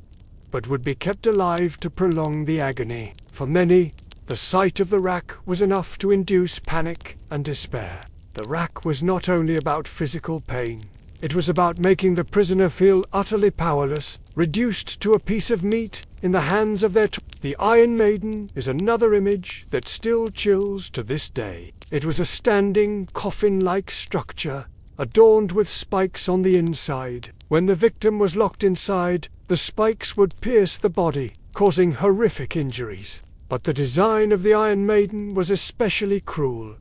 but would be kept alive to prolong the agony. For many, the sight of the rack was enough to induce panic and despair. The rack was not only about physical pain. It was about making the prisoner feel utterly powerless, reduced to a piece of meat in the hands of their The Iron Maiden is another image that still chills to this day. It was a standing, coffin-like structure, adorned with spikes on the inside. When the victim was locked inside, the spikes would pierce the body, causing horrific injuries. But the design of the Iron Maiden was especially cruel,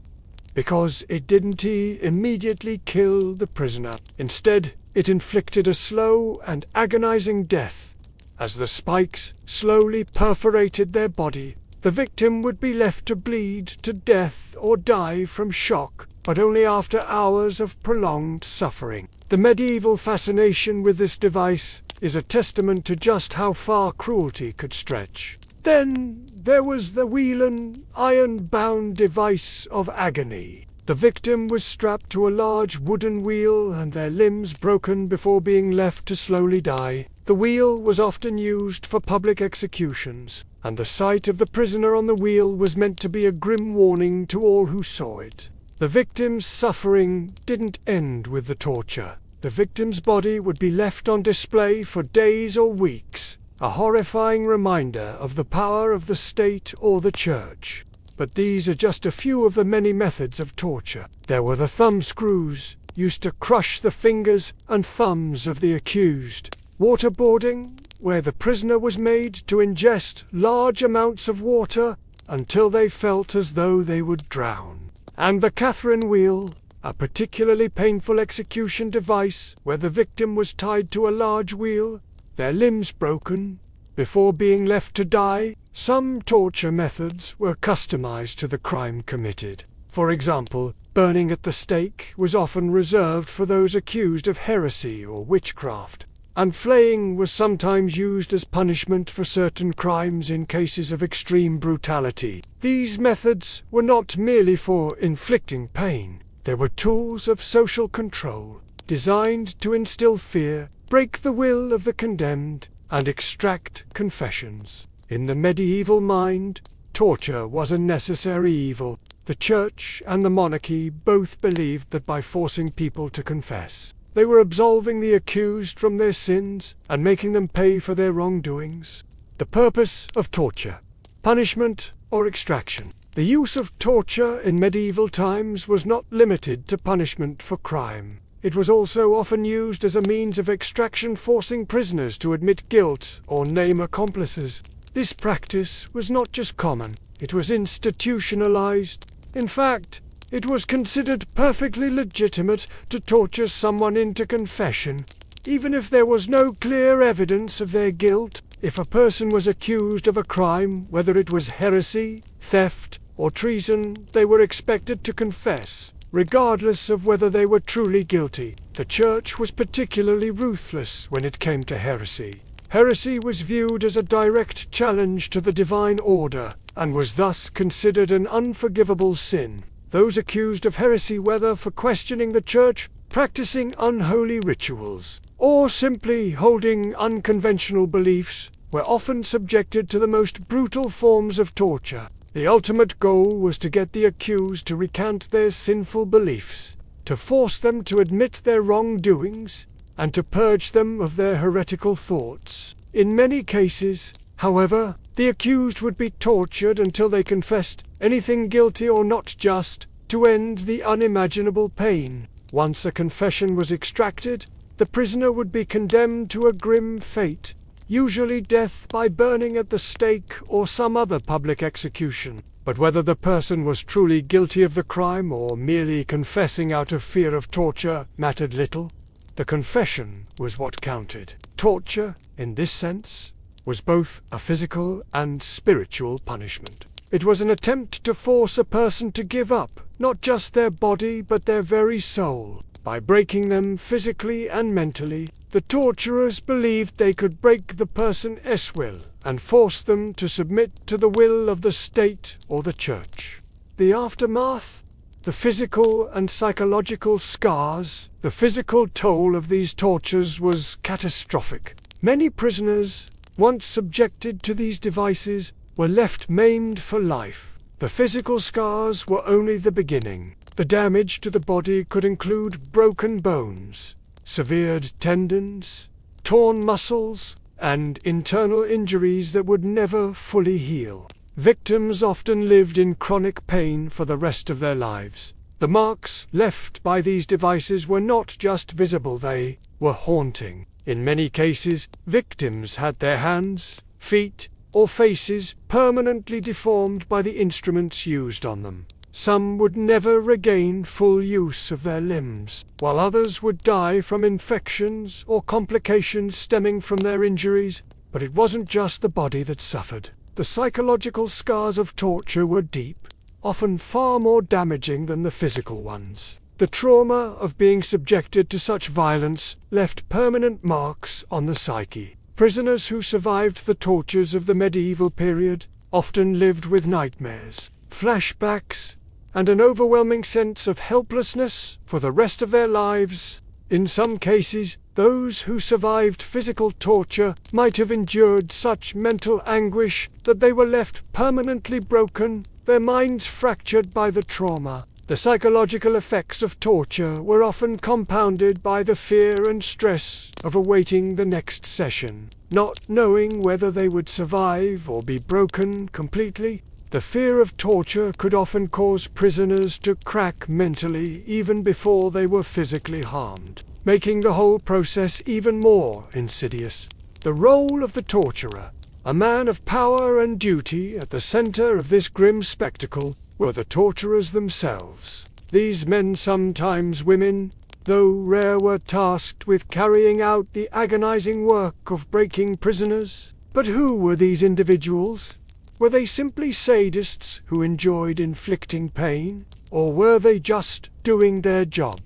because it didn't immediately kill the prisoner. Instead, it inflicted a slow and agonizing death. As the spikes slowly perforated their body, the victim would be left to bleed to death or die from shock, but only after hours of prolonged suffering. The medieval fascination with this device is a testament to just how far cruelty could stretch. Then there was the Wouldn iron-bound device of agony. The victim was strapped to a large wooden wheel and their limbs broken before being left to slowly die. The wheel was often used for public executions, and the sight of the prisoner on the wheel was meant to be a grim warning to all who saw it. The victim's suffering didn't end with the torture. The victim's body would be left on display for days or weeks, a horrifying reminder of the power of the state or the church. But these are just a few of the many methods of torture. There were the thumb screws, used to crush the fingers and thumbs of the accused. Waterboarding, where the prisoner was made to ingest large amounts of water until they felt as though they would drown. And the Catherine wheel, a particularly painful execution device where the victim was tied to a large wheel, their limbs broken, before being left to die. Some torture methods were customized to the crime committed. For example, burning at the stake was often reserved for those accused of heresy or witchcraft, and flaying was sometimes used as punishment for certain crimes in cases of extreme brutality. These methods were not merely for inflicting pain. They were tools of social control, designed to instill fear, break the will of the condemned, and extract confessions. In the medieval mind, torture was a necessary evil. The church and the monarchy both believed that by forcing people to confess, they were absolving the accused from their sins and making them pay for their wrongdoings. The purpose of torture: punishment or extraction. The use of torture in medieval times was not limited to punishment for crime. It was also often used as a means of extraction, forcing prisoners to admit guilt or name accomplices. This practice was not just common, it was institutionalized. In fact, it was considered perfectly legitimate to torture someone into confession, even if there was no clear evidence of their guilt. If a person was accused of a crime, whether it was heresy, theft, or treason, they were expected to confess, regardless of whether they were truly guilty. The church was particularly ruthless when it came to heresy. Heresy was viewed as a direct challenge to the divine order, and was thus considered an unforgivable sin. Those accused of heresy, whether for questioning the church, practicing unholy rituals, or simply holding unconventional beliefs, were often subjected to the most brutal forms of torture. The ultimate goal was to get the accused to recant their sinful beliefs, to force them to admit their wrongdoings, and to purge them of their heretical thoughts. In many cases, however, the accused would be tortured until they confessed anything guilty or not, just to end the unimaginable pain. Once a confession was extracted, the prisoner would be condemned to a grim fate, usually death by burning at the stake or some other public execution. But whether the person was truly guilty of the crime or merely confessing out of fear of torture mattered little. The confession was what counted. Torture, in this sense, was both a physical and spiritual punishment. It was an attempt to force a person to give up, not just their body but their very soul. By breaking them physically and mentally, the torturers believed they could break the person's will and force them to submit to the will of the state or the church. The aftermath, the physical and psychological scars, the physical toll of these tortures was catastrophic. Many prisoners, once subjected to these devices, were left maimed for life. The physical scars were only the beginning. The damage to the body could include broken bones, severed tendons, torn muscles, and internal injuries that would never fully heal. Victims often lived in chronic pain for the rest of their lives. The marks left by these devices were not just visible, they were haunting. In many cases, victims had their hands, feet, or faces permanently deformed by the instruments used on them. Some would never regain full use of their limbs, while others would die from infections or complications stemming from their injuries. But it wasn't just the body that suffered. The psychological scars of torture were deep, often far more damaging than the physical ones. The trauma of being subjected to such violence left permanent marks on the psyche. Prisoners who survived the tortures of the medieval period often lived with nightmares, flashbacks, and an overwhelming sense of helplessness for the rest of their lives. In some cases, those who survived physical torture might have endured such mental anguish that they were left permanently broken, their minds fractured by the trauma. The psychological effects of torture were often compounded by the fear and stress of awaiting the next session, not knowing whether they would survive or be broken completely. The fear of torture could often cause prisoners to crack mentally even before they were physically harmed, making the whole process even more insidious. The role of the torturer, a man of power and duty at the center of this grim spectacle, were the torturers themselves. These men, sometimes women, though rare, were tasked with carrying out the agonizing work of breaking prisoners. But who were these individuals? Were they simply sadists who enjoyed inflicting pain? Or were they just doing their job,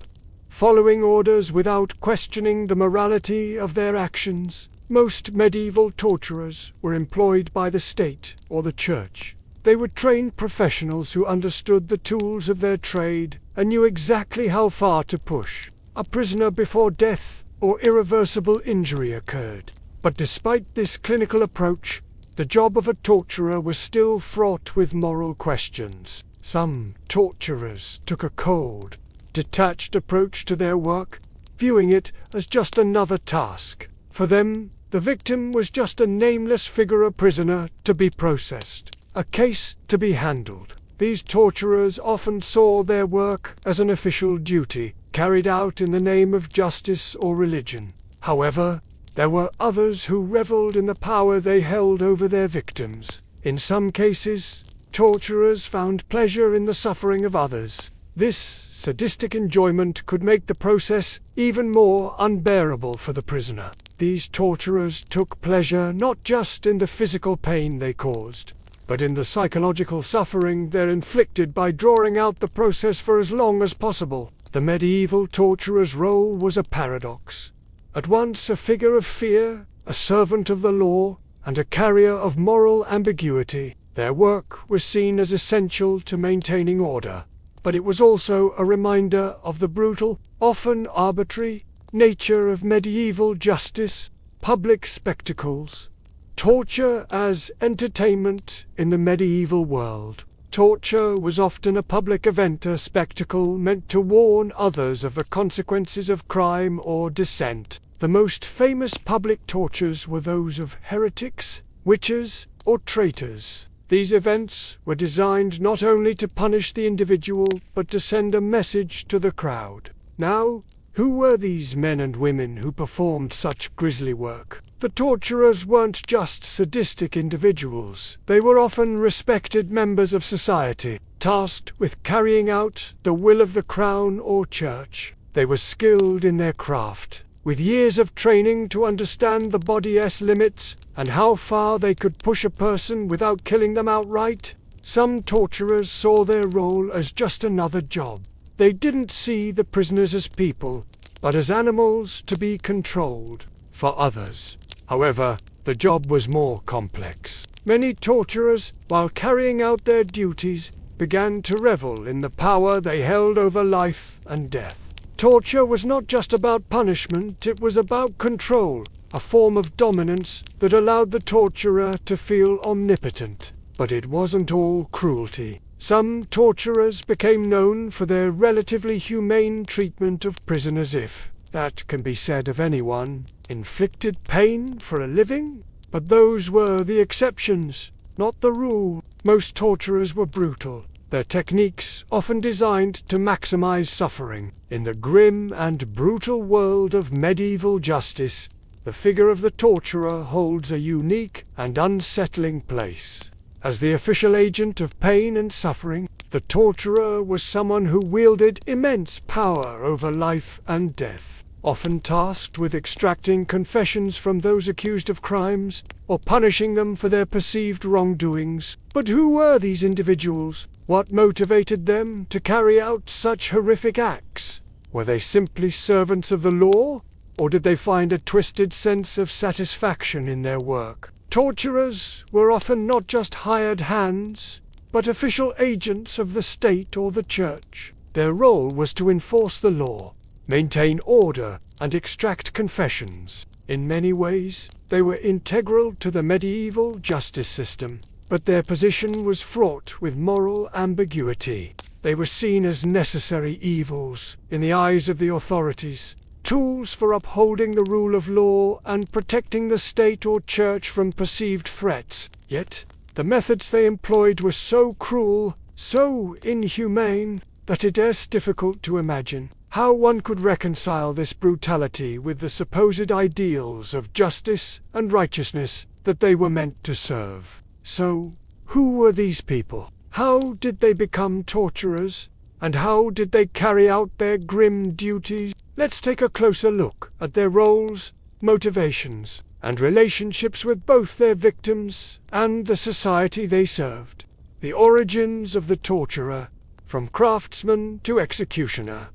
following orders without questioning the morality of their actions? Most medieval torturers were employed by the state or the church. They were trained professionals who understood the tools of their trade and knew exactly how far to push a prisoner before death or irreversible injury occurred. But despite this clinical approach, the job of a torturer was still fraught with moral questions. Some torturers took a cold, detached approach to their work, viewing it as just another task. For them, the victim was just a nameless figure, a prisoner to be processed, a case to be handled. These torturers often saw their work as an official duty, carried out in the name of justice or religion. However, there were others who reveled in the power they held over their victims. In some cases, torturers found pleasure in the suffering of others. This sadistic enjoyment could make the process even more unbearable for the prisoner. These torturers took pleasure not just in the physical pain they caused, but in the psychological suffering they inflicted by drawing out the process for as long as possible. The medieval torturer's role was a paradox. At once a figure of fear, a servant of the law, and a carrier of moral ambiguity, their work was seen as essential to maintaining order. But it was also a reminder of the brutal, often arbitrary, nature of medieval justice, public spectacles. Torture as entertainment in the medieval world. Torture was often a public event, a spectacle meant to warn others of the consequences of crime or dissent. The most famous public tortures were those of heretics, witches, or traitors. These events were designed not only to punish the individual, but to send a message to the crowd. Now, Who were these men and women who performed such grisly work? The torturers weren't just sadistic individuals. They were often respected members of society, tasked with carrying out the will of the crown or church. They were skilled in their craft, with years of training to understand the body's limits and how far they could push a person without killing them outright. Some torturers saw their role as just another job. They didn't see the prisoners as people, but as animals to be controlled. For others, however, the job was more complex. Many torturers, while carrying out their duties, began to revel in the power they held over life and death. Torture was not just about punishment, it was about control, a form of dominance that allowed the torturer to feel omnipotent. But it wasn't all cruelty. Some torturers became known for their relatively humane treatment of prisoners, if that can be said of anyone, inflicted pain for a living. But those were the exceptions, not the rule. Most torturers were brutal, their techniques often designed to maximize suffering. In the grim and brutal world of medieval justice, the figure of the torturer holds a unique and unsettling place. As the official agent of pain and suffering, the torturer was someone who wielded immense power over life and death, often tasked with extracting confessions from those accused of crimes, or punishing them for their perceived wrongdoings. But who were these individuals? What motivated them to carry out such horrific acts? Were they simply servants of the law, or did they find a twisted sense of satisfaction in their work? Torturers were often not just hired hands, but official agents of the state or the church. Their role was to enforce the law, maintain order, and extract confessions. In many ways, they were integral to the medieval justice system, but their position was fraught with moral ambiguity. They were seen as necessary evils in the eyes of the authorities, tools for upholding the rule of law and protecting the state or church from perceived threats. Yet, the methods they employed were so cruel, so inhumane, that it is difficult to imagine how one could reconcile this brutality with the supposed ideals of justice and righteousness that they were meant to serve. So, who were these people? How did they become torturers? And how did they carry out their grim duties? Let's take a closer look at their roles, motivations, and relationships with both their victims and the society they served. The origins of the torturer, from craftsman to executioner.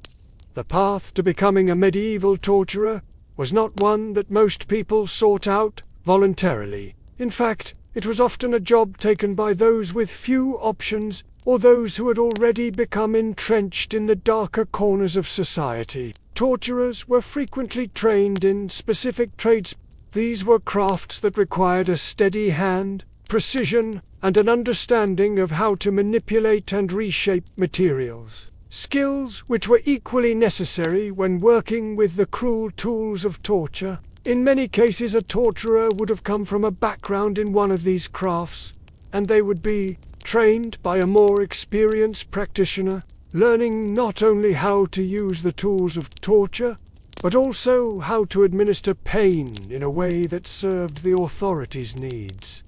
The path to becoming a medieval torturer was not one that most people sought out voluntarily. In fact, it was often a job taken by those with few options or those who had already become entrenched in the darker corners of society. Torturers were frequently trained in specific trades. These were crafts that required a steady hand, precision, and an understanding of how to manipulate and reshape materials. Skills which were equally necessary when working with the cruel tools of torture. In many cases, a torturer would have come from a background in one of these crafts, and they would be trained by a more experienced practitioner, learning not only how to use the tools of torture, but also how to administer pain in a way that served the authorities' needs.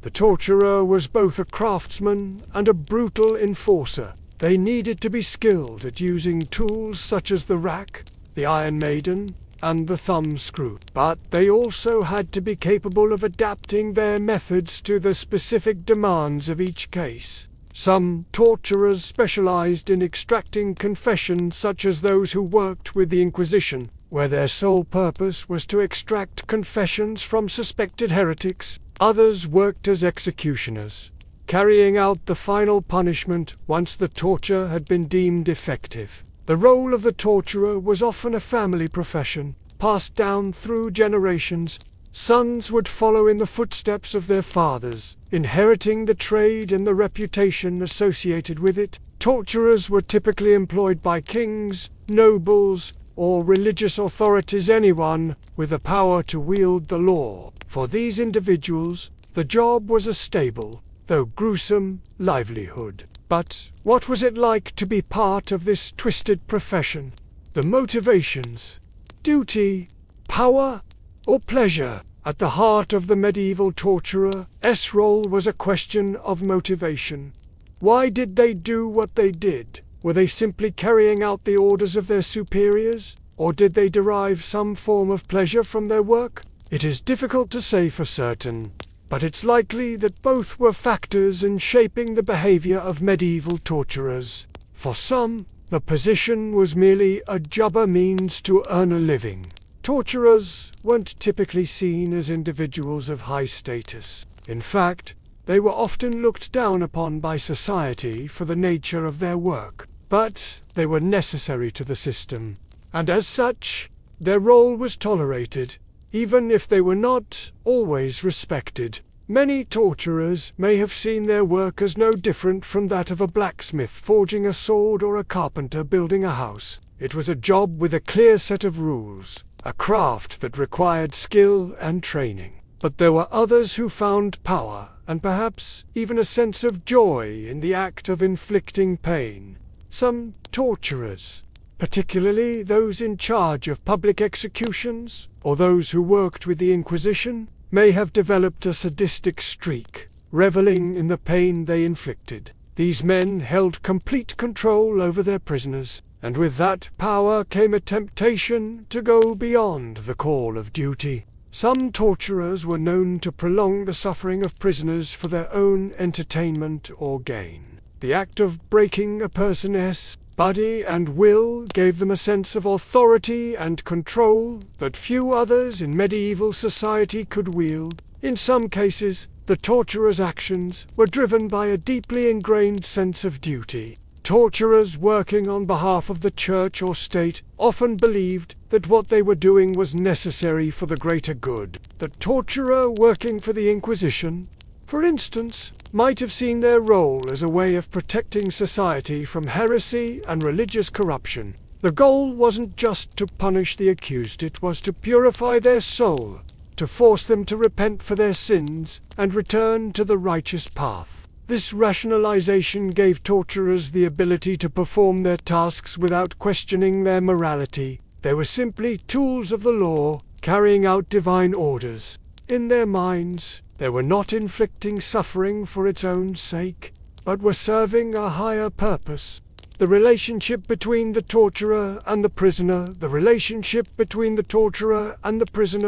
The torturer was both a craftsman and a brutal enforcer. They needed to be skilled at using tools such as the rack, the Iron Maiden, and the thumb screw, but they also had to be capable of adapting their methods to the specific demands of each case. Some torturers specialized in extracting confessions, such as those who worked with the Inquisition, where their sole purpose was to extract confessions from suspected heretics. Others worked as executioners, carrying out the final punishment once the torture had been deemed effective. The role of the torturer was often a family profession, passed down through generations. Sons would follow in the footsteps of their fathers, inheriting the trade and the reputation associated with it. Torturers were typically employed by kings, nobles, or religious authorities, anyone with the power to wield the law. For these individuals, the job was a stable, though gruesome, livelihood. But what was it like to be part of this twisted profession? the motivations, duty, power, or pleasure. At the heart of the medieval torturer's role was a question of motivation. Why did they do what they did? Were they simply carrying out the orders of their superiors? Or did they derive some form of pleasure from their work? It is difficult to say for certain, but it's likely that both were factors in shaping the behavior of medieval torturers. For some, the position was merely a job, a means to earn a living. Torturers weren't typically seen as individuals of high status. In fact, they were often looked down upon by society for the nature of their work. But they were necessary to the system, and as such, their role was tolerated, even if they were not always respected. Many torturers may have seen their work as no different from that of a blacksmith forging a sword or a carpenter building a house. It was a job with a clear set of rules, a craft that required skill and training. But there were others who found power, and perhaps even a sense of joy in the act of inflicting pain. Some torturers, particularly those in charge of public executions, or those who worked with the Inquisition, may have developed a sadistic streak, reveling in the pain they inflicted. These men held complete control over their prisoners, and with that power came a temptation to go beyond the call of duty. Some torturers were known to prolong the suffering of prisoners for their own entertainment or gain. The act of breaking a person's body and will gave them a sense of authority and control that few others in medieval society could wield. In some cases, the torturer's actions were driven by a deeply ingrained sense of duty. Torturers working on behalf of the church or state often believed that what they were doing was necessary for the greater good. The torturer working for the Inquisition, for instance, might have seen their role as a way of protecting society from heresy and religious corruption. The goal wasn't just to punish the accused, it was to purify their soul, to force them to repent for their sins and return to the righteous path. This rationalization gave torturers the ability to perform their tasks without questioning their morality. They were simply tools of the law, carrying out divine orders. In their minds, they were not inflicting suffering for its own sake, but were serving a higher purpose. The relationship between the torturer and the prisoner,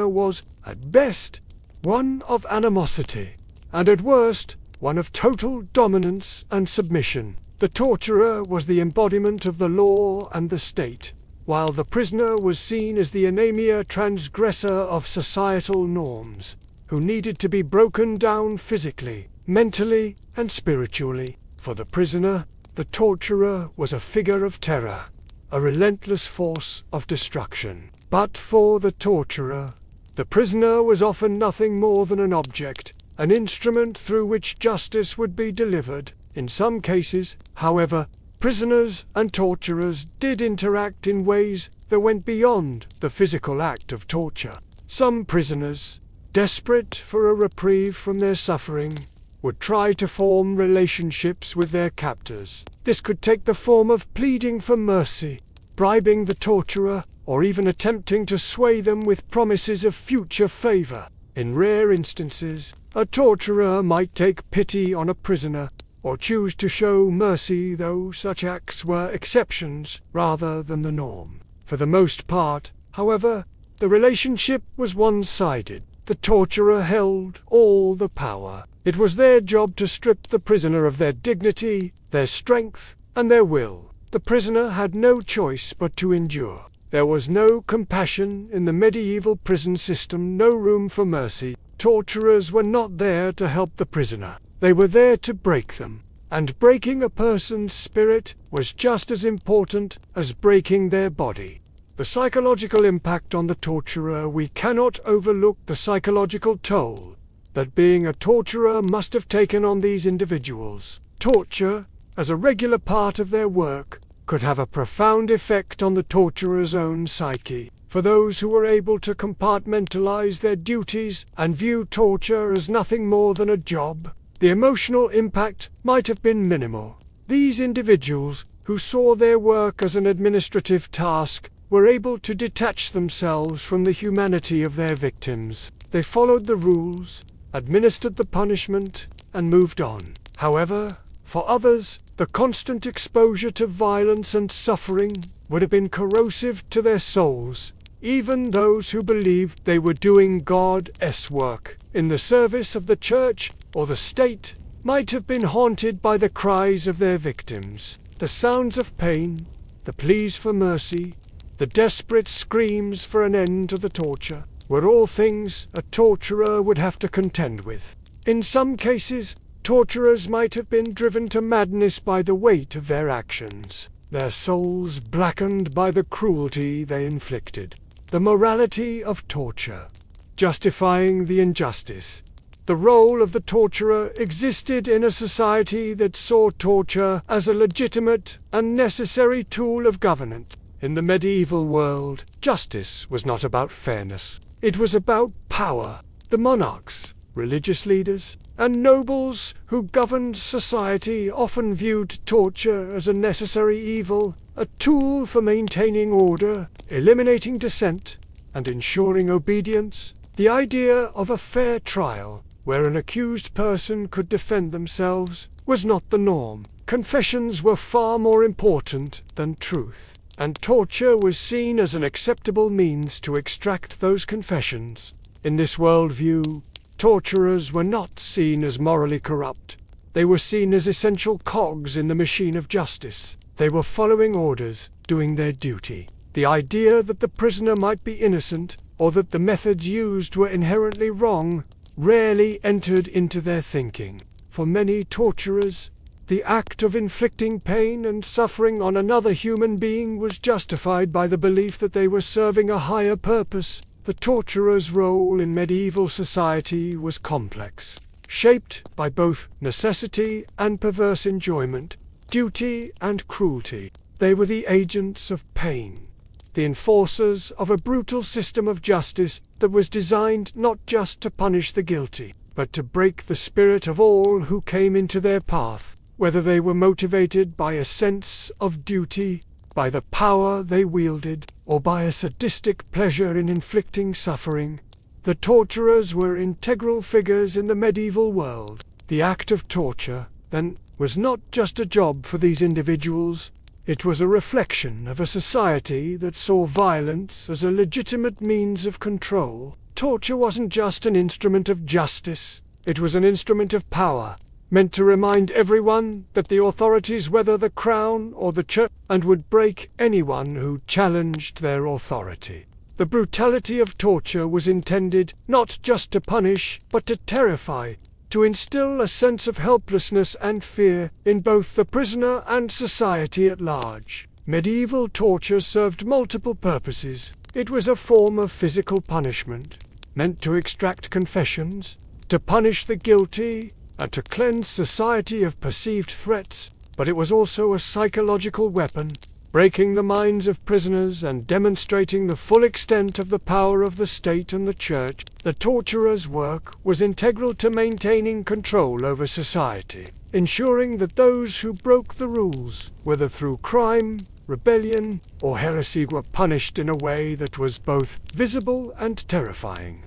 was, at best, one of animosity, and at worst, one of total dominance and submission. The torturer was the embodiment of the law and the state, while the prisoner was seen as the anemia transgressor of societal norms, who needed to be broken down physically, mentally, and spiritually. For the prisoner, the torturer was a figure of terror, a relentless force of destruction. But for the torturer, the prisoner was often nothing more than an object, an instrument through which justice would be delivered. In some cases, however, prisoners and torturers did interact in ways that went beyond the physical act of torture. Some prisoners, desperate for a reprieve from their suffering, would try to form relationships with their captors. This could take the form of pleading for mercy, bribing the torturer, or even attempting to sway them with promises of future favor. In rare instances, a torturer might take pity on a prisoner, or choose to show mercy, though such acts were exceptions rather than the norm. For the most part, however, the relationship was one-sided. The torturer held all the power. It was their job to strip the prisoner of their dignity, their strength, and their will. The prisoner had no choice but to endure. There was no compassion in the medieval prison system, no room for mercy. Torturers were not there to help the prisoner. They were there to break them. And breaking a person's spirit was just as important as breaking their body. The psychological impact on the torturer, we cannot overlook the psychological toll that being a torturer must have taken on these individuals. Torture, as a regular part of their work, could have a profound effect on the torturer's own psyche. For those who were able to compartmentalize their duties and view torture as nothing more than a job, the emotional impact might have been minimal. These individuals, who saw their work as an administrative task, were able to detach themselves from the humanity of their victims. They followed the rules, administered the punishment, and moved on. However, for others, the constant exposure to violence and suffering would have been corrosive to their souls. Even those who believed they were doing God's work in the service of the church or the state might have been haunted by the cries of their victims, the sounds of pain, the pleas for mercy, the desperate screams for an end to the torture, were all things a torturer would have to contend with. In some cases, torturers might have been driven to madness by the weight of their actions, their souls blackened by the cruelty they inflicted. The morality of torture, justifying the injustice. The role of the torturer existed in a society that saw torture as a legitimate and necessary tool of governance. In the medieval world, justice was not about fairness. It was about power. The monarchs, religious leaders, and nobles who governed society often viewed torture as a necessary evil, a tool for maintaining order, eliminating dissent, and ensuring obedience. The idea of a fair trial, where an accused person could defend themselves, was not the norm. Confessions were far more important than truth, and torture was seen as an acceptable means to extract those confessions. In this worldview, torturers were not seen as morally corrupt. They were seen as essential cogs in the machine of justice. They were following orders, doing their duty. The idea that the prisoner might be innocent, or that the methods used were inherently wrong, rarely entered into their thinking. For many torturers, the act of inflicting pain and suffering on another human being was justified by the belief that they were serving a higher purpose. The torturer's role in medieval society was complex, shaped by both necessity and perverse enjoyment, duty and cruelty. They were the agents of pain, the enforcers of a brutal system of justice that was designed not just to punish the guilty, but to break the spirit of all who came into their path, whether they were motivated by a sense of duty, by the power they wielded, or by a sadistic pleasure in inflicting suffering. The torturers were integral figures in the medieval world. The act of torture, then, was not just a job for these individuals. It was a reflection of a society that saw violence as a legitimate means of control. Torture wasn't just an instrument of justice, it was an instrument of power, meant to remind everyone that the authorities, whether the crown or the church, and would break anyone who challenged their authority. The brutality of torture was intended not just to punish, but to terrify, to instill a sense of helplessness and fear in both the prisoner and society at large. Medieval torture served multiple purposes. It was a form of physical punishment, meant to extract confessions, to punish the guilty, and to cleanse society of perceived threats, but it was also a psychological weapon, breaking the minds of prisoners and demonstrating the full extent of the power of the state and the church. The torturer's work was integral to maintaining control over society, ensuring that those who broke the rules, whether through crime, rebellion, or heresy, were punished in a way that was both visible and terrifying.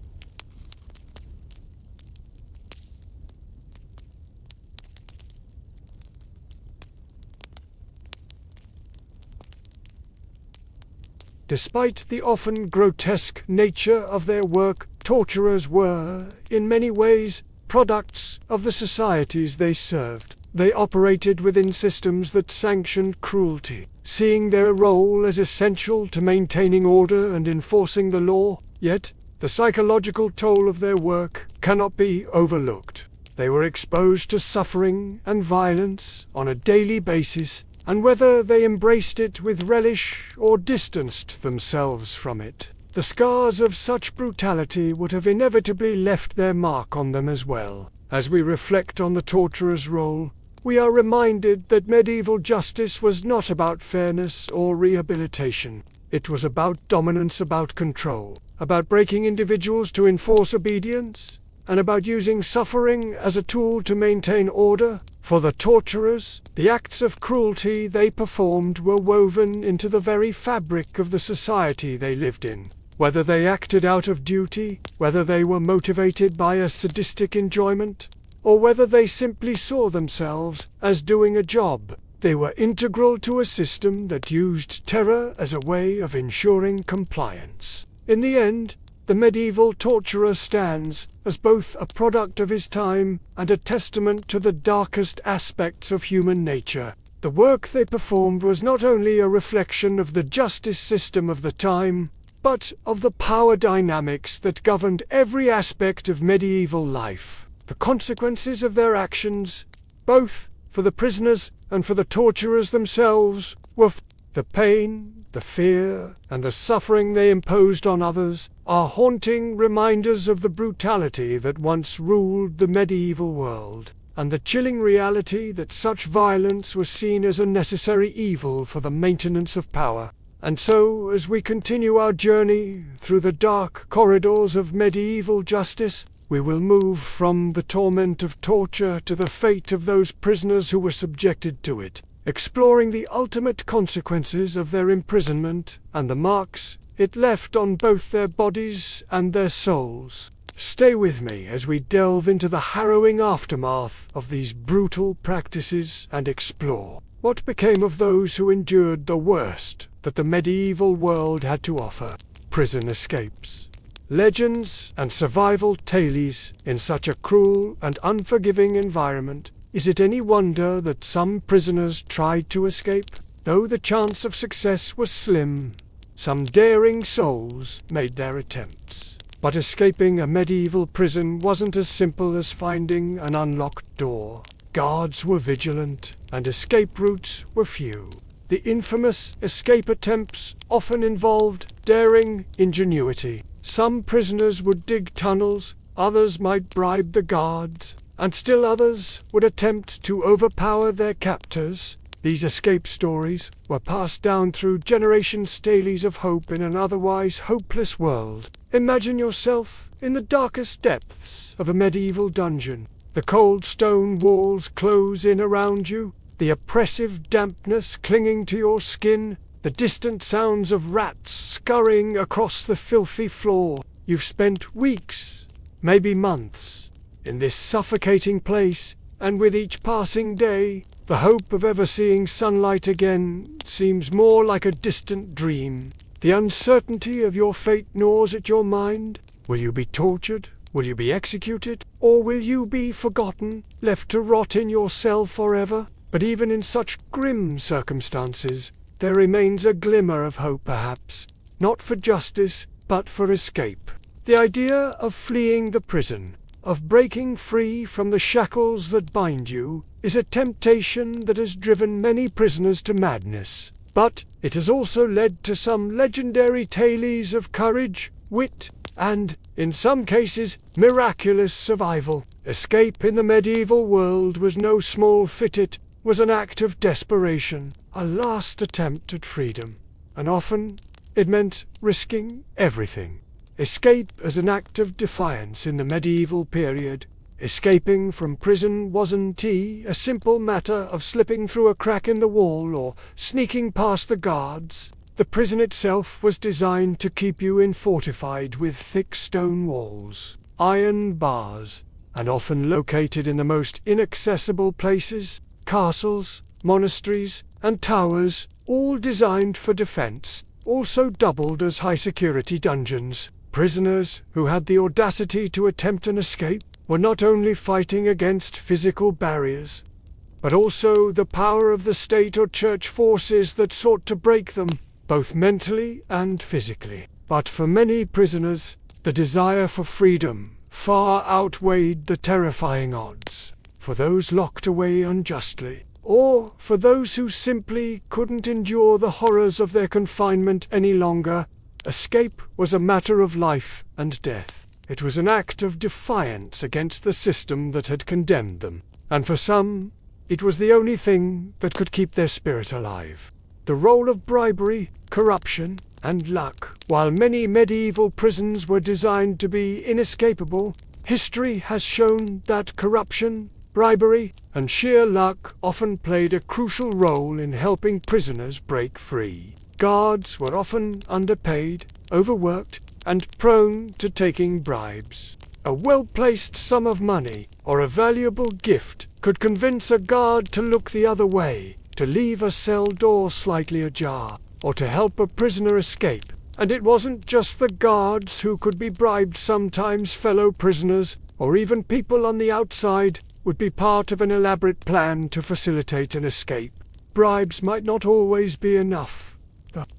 Despite the often grotesque nature of their work, torturers were, in many ways, products of the societies they served. They operated within systems that sanctioned cruelty, seeing their role as essential to maintaining order and enforcing the law. Yet, the psychological toll of their work cannot be overlooked. They were exposed to suffering and violence on a daily basis, and whether they embraced it with relish or distanced themselves from it, the scars of such brutality would have inevitably left their mark on them as well. As we reflect on the torturer's role, we are reminded that medieval justice was not about fairness or rehabilitation. It was about dominance, about control, about breaking individuals to enforce obedience, and about using suffering as a tool to maintain order. For the torturers, the acts of cruelty they performed were woven into the very fabric of the society they lived in. Whether they acted out of duty, whether they were motivated by a sadistic enjoyment, or whether they simply saw themselves as doing a job, they were integral to a system that used terror as a way of ensuring compliance. In the end, the medieval torturer stands as both a product of his time and a testament to the darkest aspects of human nature. The work they performed was not only a reflection of the justice system of the time, but of the power dynamics that governed every aspect of medieval life. The consequences of their actions, both for the prisoners and for the torturers themselves, were the pain, the fear, and the suffering they imposed on others, are haunting reminders of the brutality that once ruled the medieval world, and the chilling reality that such violence was seen as a necessary evil for the maintenance of power. And so, as we continue our journey through the dark corridors of medieval justice, we will move from the torment of torture to the fate of those prisoners who were subjected to it, exploring the ultimate consequences of their imprisonment and the marks it left on both their bodies and their souls. Stay with me as we delve into the harrowing aftermath of these brutal practices and explore what became of those who endured the worst that the medieval world had to offer. Prison escapes, legends and survival tales in such a cruel and unforgiving environment. Is it any wonder that some prisoners tried to escape? Though the chance of success was slim, some daring souls made their attempts. But escaping a medieval prison wasn't as simple as finding an unlocked door. Guards were vigilant, and escape routes were few. The infamous escape attempts often involved daring ingenuity. Some prisoners would dig tunnels, others might bribe the guards, and still others would attempt to overpower their captors. These escape stories were passed down through generations, tales of hope in an otherwise hopeless world. Imagine yourself in the darkest depths of a medieval dungeon. The cold stone walls close in around you, the oppressive dampness clinging to your skin, the distant sounds of rats scurrying across the filthy floor. You've spent weeks, maybe months, in this suffocating place, and with each passing day, the hope of ever seeing sunlight again seems more like a distant dream. The uncertainty of your fate gnaws at your mind. Will you be tortured? Will you be executed? Or will you be forgotten, left to rot in your cell forever? But even in such grim circumstances, there remains a glimmer of hope perhaps, not for justice, but for escape. The idea of fleeing the prison, of breaking free from the shackles that bind you, is a temptation that has driven many prisoners to madness. But it has also led to some legendary tales of courage, wit, and, in some cases, miraculous survival. Escape in the medieval world was no small feat. It was an act of desperation, a last attempt at freedom, and often it meant risking everything. Escape as an act of defiance in the medieval period. Escaping from prison wasn't a simple matter of slipping through a crack in the wall or sneaking past the guards. The prison itself was designed to keep you in, fortified with thick stone walls, iron bars, and often located in the most inaccessible places, castles, monasteries, and towers, all designed for defense, also doubled as high-security dungeons. Prisoners who had the audacity to attempt an escape were not only fighting against physical barriers, but also the power of the state or church forces that sought to break them, both mentally and physically. But for many prisoners, the desire for freedom far outweighed the terrifying odds. For those locked away unjustly, or for those who simply couldn't endure the horrors of their confinement any longer, escape was a matter of life and death. It was an act of defiance against the system that had condemned them, and for some, it was the only thing that could keep their spirit alive. The role of bribery, corruption, and luck. While many medieval prisons were designed to be inescapable, history has shown that corruption, bribery, and sheer luck often played a crucial role in helping prisoners break free. Guards were often underpaid, overworked, and prone to taking bribes. A well-placed sum of money or a valuable gift could convince a guard to look the other way, to leave a cell door slightly ajar, or to help a prisoner escape. And it wasn't just the guards who could be bribed. Sometimes fellow prisoners, or even people on the outside, would be part of an elaborate plan to facilitate an escape. Bribes might not always be enough.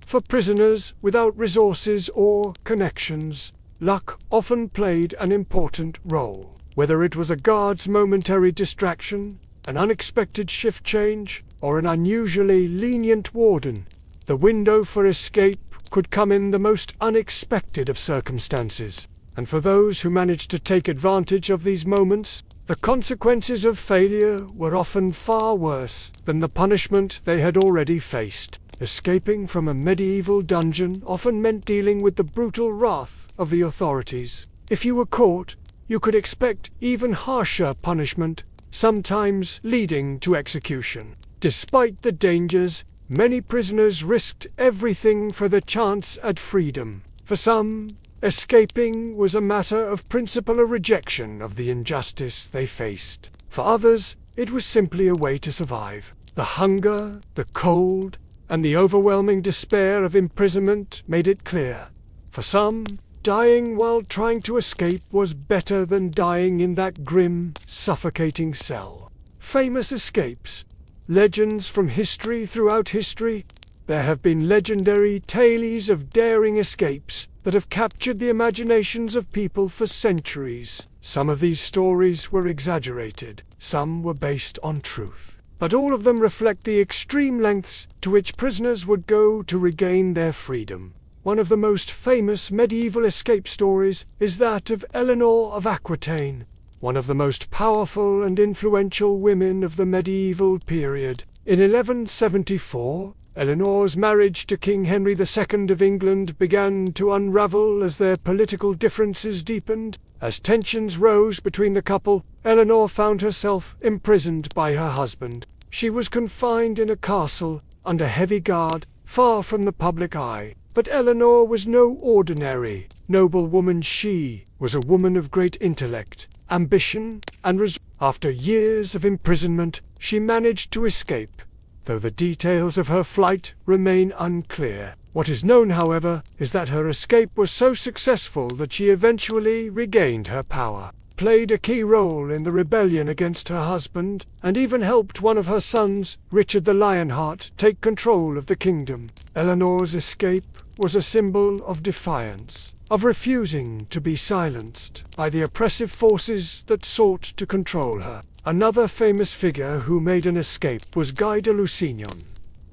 For prisoners without resources or connections, luck often played an important role. Whether it was a guard's momentary distraction, an unexpected shift change, or an unusually lenient warden, the window for escape could come in the most unexpected of circumstances. And for those who managed to take advantage of these moments, the consequences of failure were often far worse than the punishment they had already faced. Escaping from a medieval dungeon often meant dealing with the brutal wrath of the authorities. If you were caught, you could expect even harsher punishment, sometimes leading to execution. Despite the dangers, many prisoners risked everything for the chance at freedom. For some, escaping was a matter of principle, a rejection of the injustice they faced. For others, it was simply a way to survive. The hunger, the cold, and the overwhelming despair of imprisonment made it clear. For some, dying while trying to escape was better than dying in that grim, suffocating cell. Famous escapes. Legends from history. Throughout history, there have been legendary tales of daring escapes that have captured the imaginations of people for centuries. Some of these stories were exaggerated, some were based on truth, but all of them reflect the extreme lengths to which prisoners would go to regain their freedom. One of the most famous medieval escape stories is that of Eleanor of Aquitaine, one of the most powerful and influential women of the medieval period. In 1174, Eleanor's marriage to King Henry II of England began to unravel as their political differences deepened. As tensions rose between the couple, Eleanor found herself imprisoned by her husband. She was confined in a castle, under heavy guard, far from the public eye. But Eleanor was no ordinary noblewoman. She was a woman of great intellect, ambition, and resolve. After years of imprisonment, she managed to escape, though the details of her flight remain unclear. What is known, however, is that her escape was so successful that she eventually regained her power, played a key role in the rebellion against her husband, and even helped one of her sons, Richard the Lionheart, take control of the kingdom. Eleanor's escape was a symbol of defiance, of refusing to be silenced by the oppressive forces that sought to control her. Another famous figure who made an escape was Guy de Lusignan,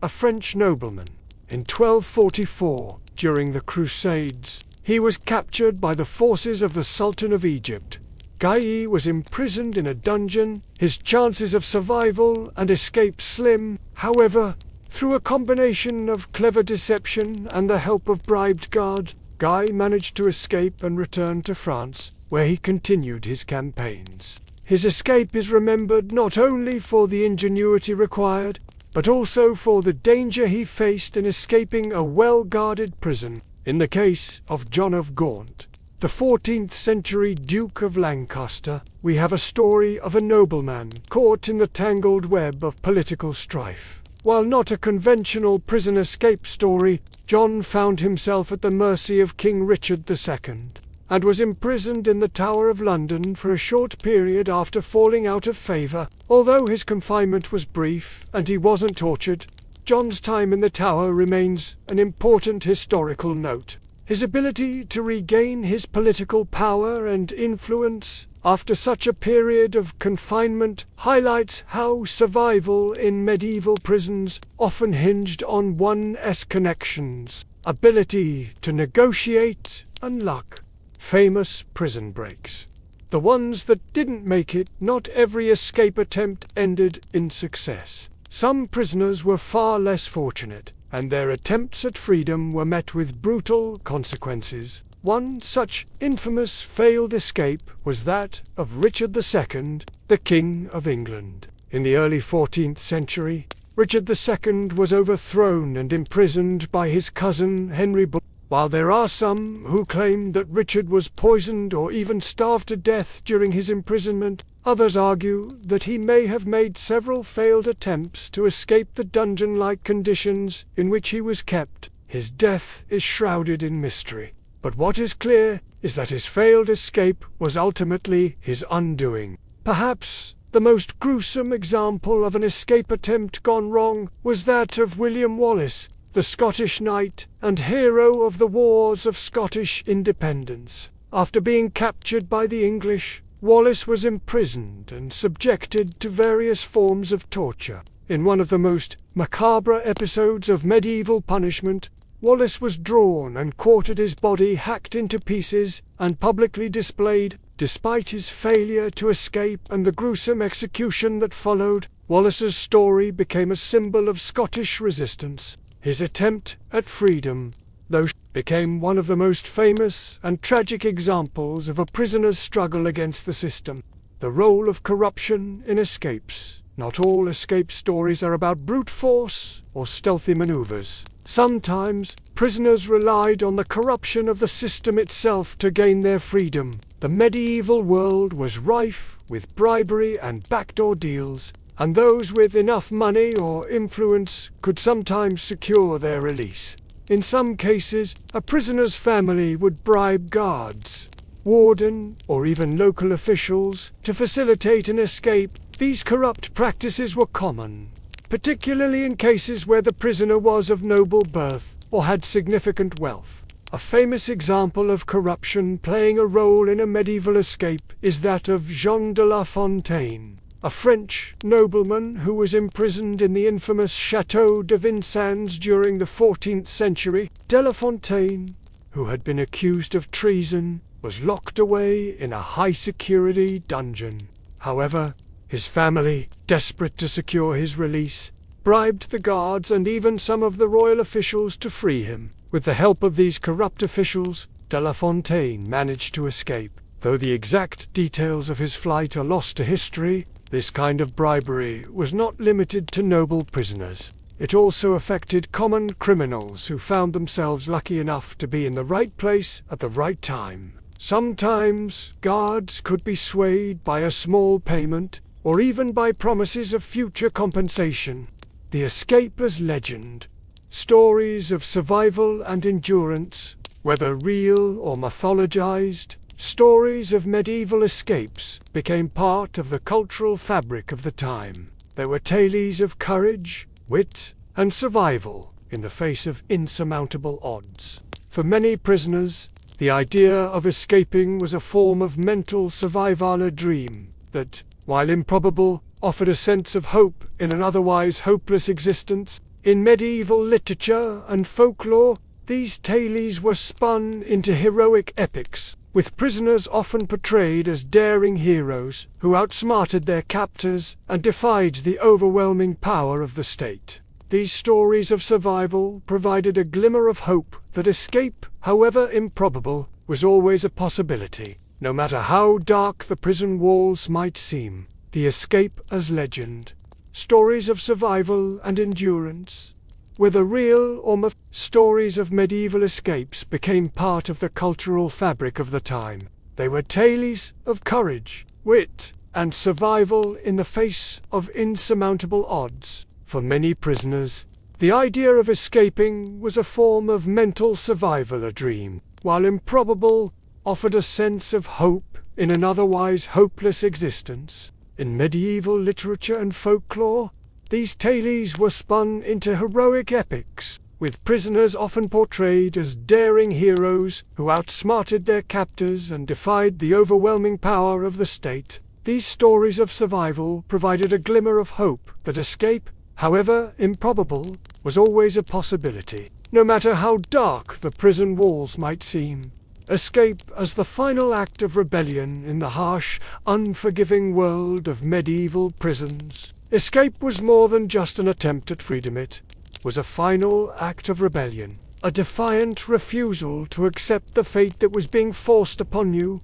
a French nobleman. In 1244, during the Crusades, he was captured by the forces of the Sultan of Egypt. Guy was imprisoned in a dungeon, his chances of survival and escape slim. However, through a combination of clever deception and the help of bribed guards, Guy managed to escape and return to France, where he continued his campaigns. His escape is remembered not only for the ingenuity required, but also for the danger he faced in escaping a well-guarded prison. In the case of John of Gaunt, the 14th century Duke of Lancaster, we have a story of a nobleman caught in the tangled web of political strife. While not a conventional prison escape story, John found himself at the mercy of King Richard II, and was imprisoned in the Tower of London for a short period after falling out of favour. Although his confinement was brief and he wasn't tortured, John's time in the Tower remains an important historical note. His ability to regain his political power and influence after such a period of confinement highlights how survival in medieval prisons often hinged on one's connections, ability to negotiate, and luck. Famous prison breaks. The ones that didn't make it. Not every escape attempt ended in success. Some prisoners were far less fortunate, and their attempts at freedom were met with brutal consequences. One such infamous failed escape was that of Richard II, the King of England. In the early 14th century, Richard II was overthrown and imprisoned by his cousin Henry. While there are some who claim that Richard was poisoned or even starved to death during his imprisonment, others argue that he may have made several failed attempts to escape the dungeon-like conditions in which he was kept. His death is shrouded in mystery. But what is clear is that his failed escape was ultimately his undoing. Perhaps the most gruesome example of an escape attempt gone wrong was that of William Wallace, the Scottish knight and hero of the Wars of Scottish Independence. After being captured by the English, Wallace was imprisoned and subjected to various forms of torture. In one of the most macabre episodes of medieval punishment, Wallace was drawn and quartered, his body hacked into pieces and publicly displayed. Despite his failure to escape and the gruesome execution that followed, Wallace's story became a symbol of Scottish resistance. His attempt at freedom, though, became one of the most famous and tragic examples of a prisoner's struggle against the system. The role of corruption in escapes. Not all escape stories are about brute force or stealthy maneuvers. Sometimes, prisoners relied on the corruption of the system itself to gain their freedom. The medieval world was rife with bribery and backdoor deals, and those with enough money or influence could sometimes secure their release. In some cases, a prisoner's family would bribe guards, warden, or even local officials to facilitate an escape. These corrupt practices were common, particularly in cases where the prisoner was of noble birth or had significant wealth. A famous example of corruption playing a role in a medieval escape is that of Jean de La Fontaine, a French nobleman who was imprisoned in the infamous Château de Vincennes during the 14th century. De La Fontaine, who had been accused of treason, was locked away in a high-security dungeon. However, his family, desperate to secure his release, bribed the guards and even some of the royal officials to free him. With the help of these corrupt officials, de La Fontaine managed to escape. Though the exact details of his flight are lost to history, this kind of bribery was not limited to noble prisoners. It also affected common criminals who found themselves lucky enough to be in the right place at the right time. Sometimes, guards could be swayed by a small payment, or even by promises of future compensation. The escape as legend. Stories of survival and endurance, whether real or mythologized, stories of medieval escapes became part of the cultural fabric of the time. They were tales of courage, wit, and survival in the face of insurmountable odds. For many prisoners, the idea of escaping was a form of mental survival, a dream that, while improbable, offered a sense of hope in an otherwise hopeless existence. In medieval literature and folklore, these tales were spun into heroic epics, with prisoners often portrayed as daring heroes who outsmarted their captors and defied the overwhelming power of the state. These stories of survival provided a glimmer of hope that escape, however improbable, was always a possibility. No matter how dark the prison walls might seem, the escape as legend. Stories of survival and endurance, whether real or myth, stories of medieval escapes became part of the cultural fabric of the time. They were tales of courage, wit, and survival in the face of insurmountable odds. For many prisoners, the idea of escaping was a form of mental survival, a dream, while improbable, offered a sense of hope in an otherwise hopeless existence. In medieval literature and folklore, these tales were spun into heroic epics, with prisoners often portrayed as daring heroes who outsmarted their captors and defied the overwhelming power of the state. These stories of survival provided a glimmer of hope that escape, however improbable, was always a possibility, no matter how dark the prison walls might seem. Escape as the final act of rebellion in the harsh, unforgiving world of medieval prisons. Escape was more than just an attempt at freedom. It was a final act of rebellion. a defiant refusal to accept the fate that was being forced upon you.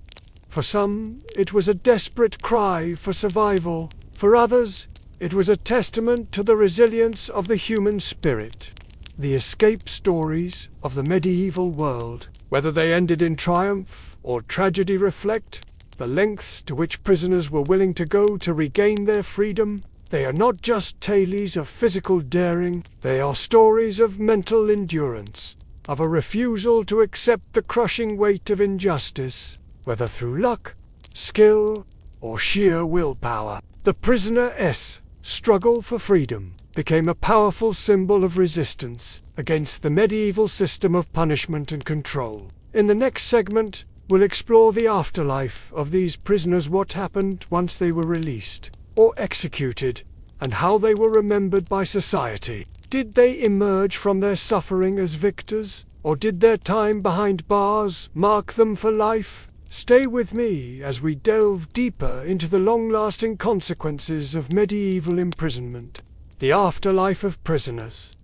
For some, it was a desperate cry for survival. For others, it was a testament to the resilience of the human spirit. The escape stories of the medieval world, whether they ended in triumph or tragedy, reflect the lengths to which prisoners were willing to go to regain their freedom. They are not just tales of physical daring, they are stories of mental endurance, of a refusal to accept the crushing weight of injustice, whether through luck, skill, or sheer willpower. The prisoner's struggle for freedom became a powerful symbol of resistance against the medieval system of punishment and control. In the next segment, we'll explore the afterlife of these prisoners, what happened once they were released or executed, and how they were remembered by society. Did they emerge from their suffering as victors, or did their time behind bars mark them for life? Stay with me as we delve deeper into the long-lasting consequences of medieval imprisonment. The afterlife of prisoners.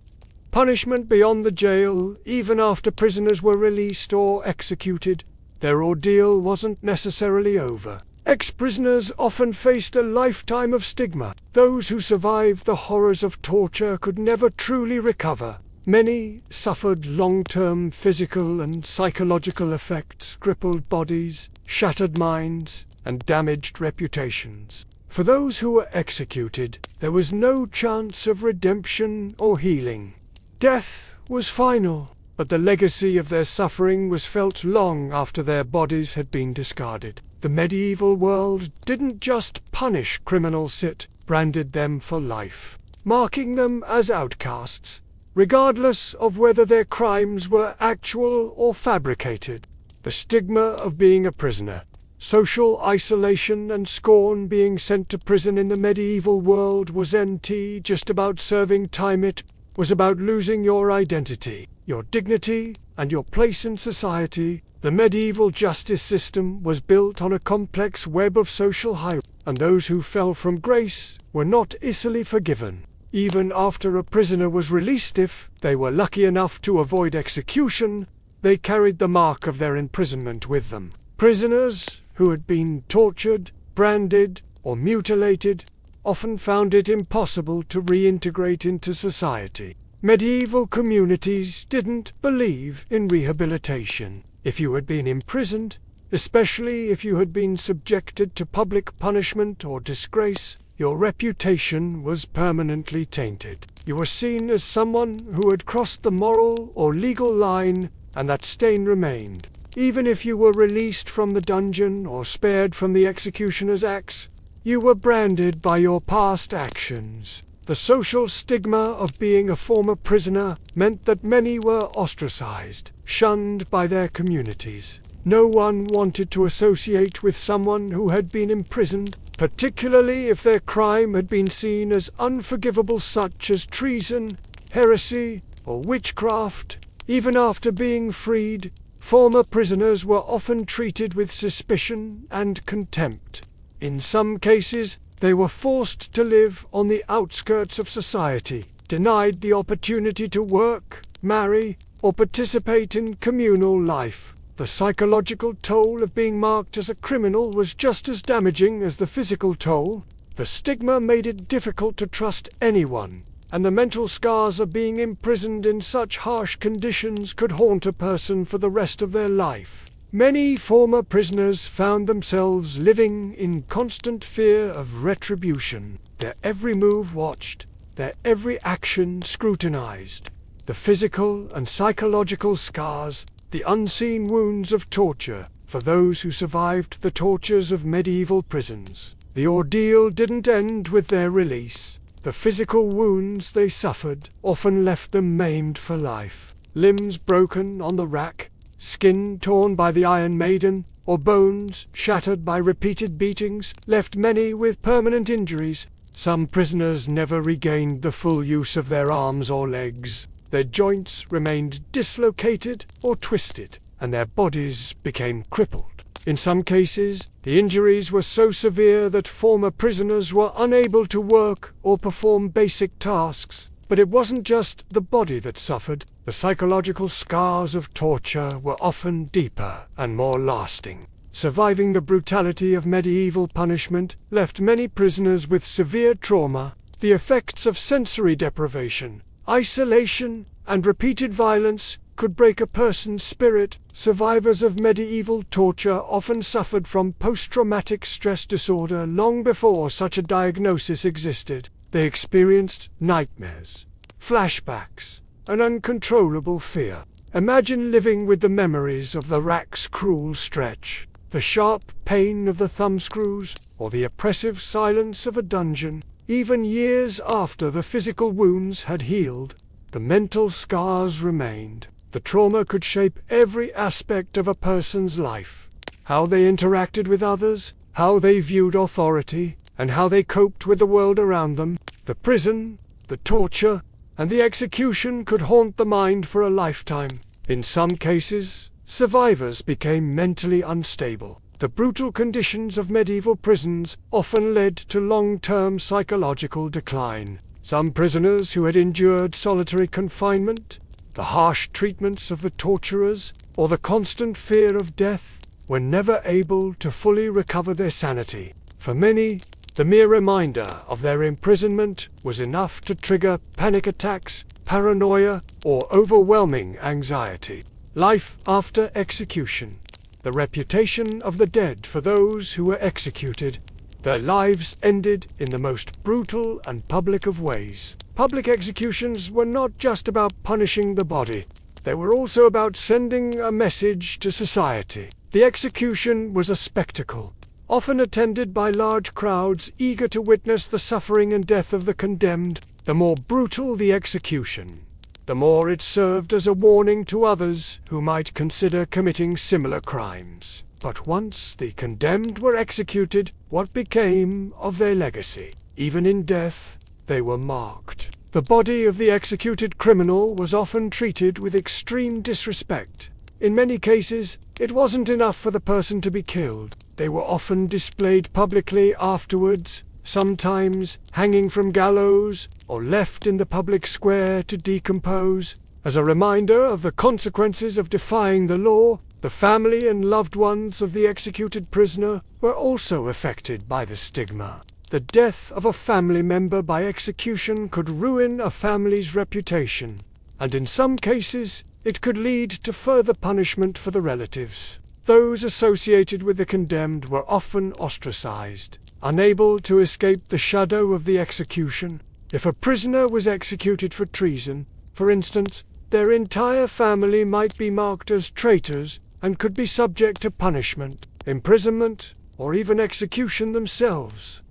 Punishment beyond the jail. Even after prisoners were released or executed, their ordeal wasn't necessarily over. Ex-prisoners often faced a lifetime of stigma. Those who survived the horrors of torture could never truly recover. Many suffered long-term physical and psychological effects, crippled bodies, shattered minds, and damaged reputations. For those who were executed, there was no chance of redemption or healing. Death was final, but the legacy of their suffering was felt long after their bodies had been discarded. The medieval world didn't just punish criminals, it branded them for life, marking them as outcasts, regardless of whether their crimes were actual or fabricated. The stigma of being a prisoner, social isolation and scorn. Being sent to prison in the medieval world wasn't just about serving time, it was about losing your identity, your dignity, and your place in society. The medieval justice system was built on a complex web of social hierarchy, and those who fell from grace were not easily forgiven. Even after a prisoner was released, if they were lucky enough to avoid execution, they carried the mark of their imprisonment with them. Prisoners who had been tortured, branded, or mutilated often found it impossible to reintegrate into society. Medieval communities didn't believe in rehabilitation. If you had been imprisoned, especially if you had been subjected to public punishment or disgrace, your reputation was permanently tainted. You were seen as someone who had crossed the moral or legal line, and that stain remained. Even if you were released from the dungeon or spared from the executioner's axe, you were branded by your past actions. The social stigma of being a former prisoner meant that many were ostracized, shunned by their communities. No one wanted to associate with someone who had been imprisoned, particularly if their crime had been seen as unforgivable, such as treason, heresy, or witchcraft. Even after being freed, former prisoners were often treated with suspicion and contempt. In some cases, they were forced to live on the outskirts of society, denied the opportunity to work, marry, or participate in communal life. The psychological toll of being marked as a criminal was just as damaging as the physical toll. The stigma made it difficult to trust anyone, and the mental scars of being imprisoned in such harsh conditions could haunt a person for the rest of their life. Many former prisoners found themselves living in constant fear of retribution, their every move watched, their every action scrutinized. The physical and psychological scars, the unseen wounds of torture, for those who survived the tortures of medieval prisons. The ordeal didn't end with their release. The physical wounds they suffered often left them maimed for life. Limbs broken on the rack, skin torn by the Iron Maiden, or bones shattered by repeated beatings, left many with permanent injuries. Some prisoners never regained the full use of their arms or legs. Their joints remained dislocated or twisted, and their bodies became crippled. In some cases, the injuries were so severe that former prisoners were unable to work or perform basic tasks. But it wasn't just the body that suffered. The psychological scars of torture were often deeper and more lasting. Surviving the brutality of medieval punishment left many prisoners with severe trauma. The effects of sensory deprivation, isolation, and repeated violence could break a person's spirit. Survivors of medieval torture often suffered from post-traumatic stress disorder long before such a diagnosis existed. They experienced nightmares, flashbacks, and uncontrollable fear. Imagine living with the memories of the rack's cruel stretch, the sharp pain of the thumbscrews, or the oppressive silence of a dungeon. Even years after the physical wounds had healed, the mental scars remained. The trauma could shape every aspect of a person's life. How they interacted with others, how they viewed authority, and how they coped with the world around them. The prison, the torture, and the execution could haunt the mind for a lifetime. In some cases, survivors became mentally unstable. The brutal conditions of medieval prisons often led to long-term psychological decline. Some prisoners who had endured solitary confinement, the harsh treatments of the torturers, or the constant fear of death, were never able to fully recover their sanity. For many, the mere reminder of their imprisonment was enough to trigger panic attacks, paranoia, or overwhelming anxiety. Life after execution. The reputation of the dead for those who were executed. Their lives ended in the most brutal and public of ways. Public executions were not just about punishing the body. They were also about sending a message to society. The execution was a spectacle, often attended by large crowds eager to witness the suffering and death of the condemned. The more brutal the execution, the more it served as a warning to others who might consider committing similar crimes. But once the condemned were executed, what became of their legacy? Even in death, they were marked. The body of the executed criminal was often treated with extreme disrespect. In many cases, it wasn't enough for the person to be killed. They were often displayed publicly afterwards, sometimes hanging from gallows or left in the public square to decompose. As a reminder of the consequences of defying the law, the family and loved ones of the executed prisoner were also affected by the stigma. The death of a family member by execution could ruin a family's reputation, and in some cases, it could lead to further punishment for the relatives. Those associated with the condemned were often ostracized, unable to escape the shadow of the execution. If a prisoner was executed for treason, for instance, their entire family might be marked as traitors and could be subject to punishment, imprisonment, or even execution themselves.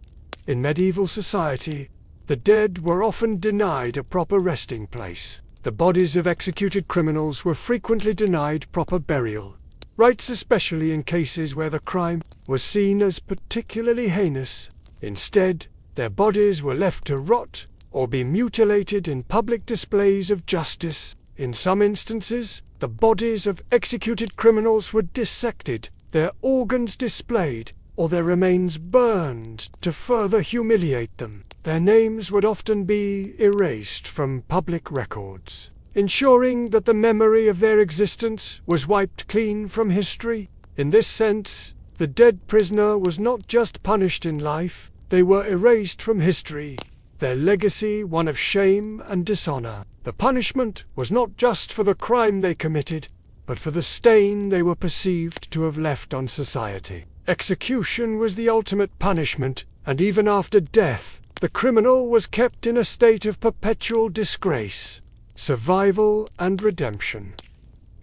In medieval society, the dead were often denied a proper resting place. The bodies of executed criminals were frequently denied proper burial, rites especially in cases where the crime was seen as particularly heinous. Instead, their bodies were left to rot or be mutilated in public displays of justice. In some instances, the bodies of executed criminals were dissected, their organs displayed, or their remains burned to further humiliate them. Their names would often be erased from public records, ensuring that the memory of their existence was wiped clean from history. In this sense, the dead prisoner was not just punished in life, they were erased from history, their legacy one of shame and dishonor. The punishment was not just for the crime they committed, but for the stain they were perceived to have left on society. Execution was the ultimate punishment, and even after death, the criminal was kept in a state of perpetual disgrace. Survival and redemption.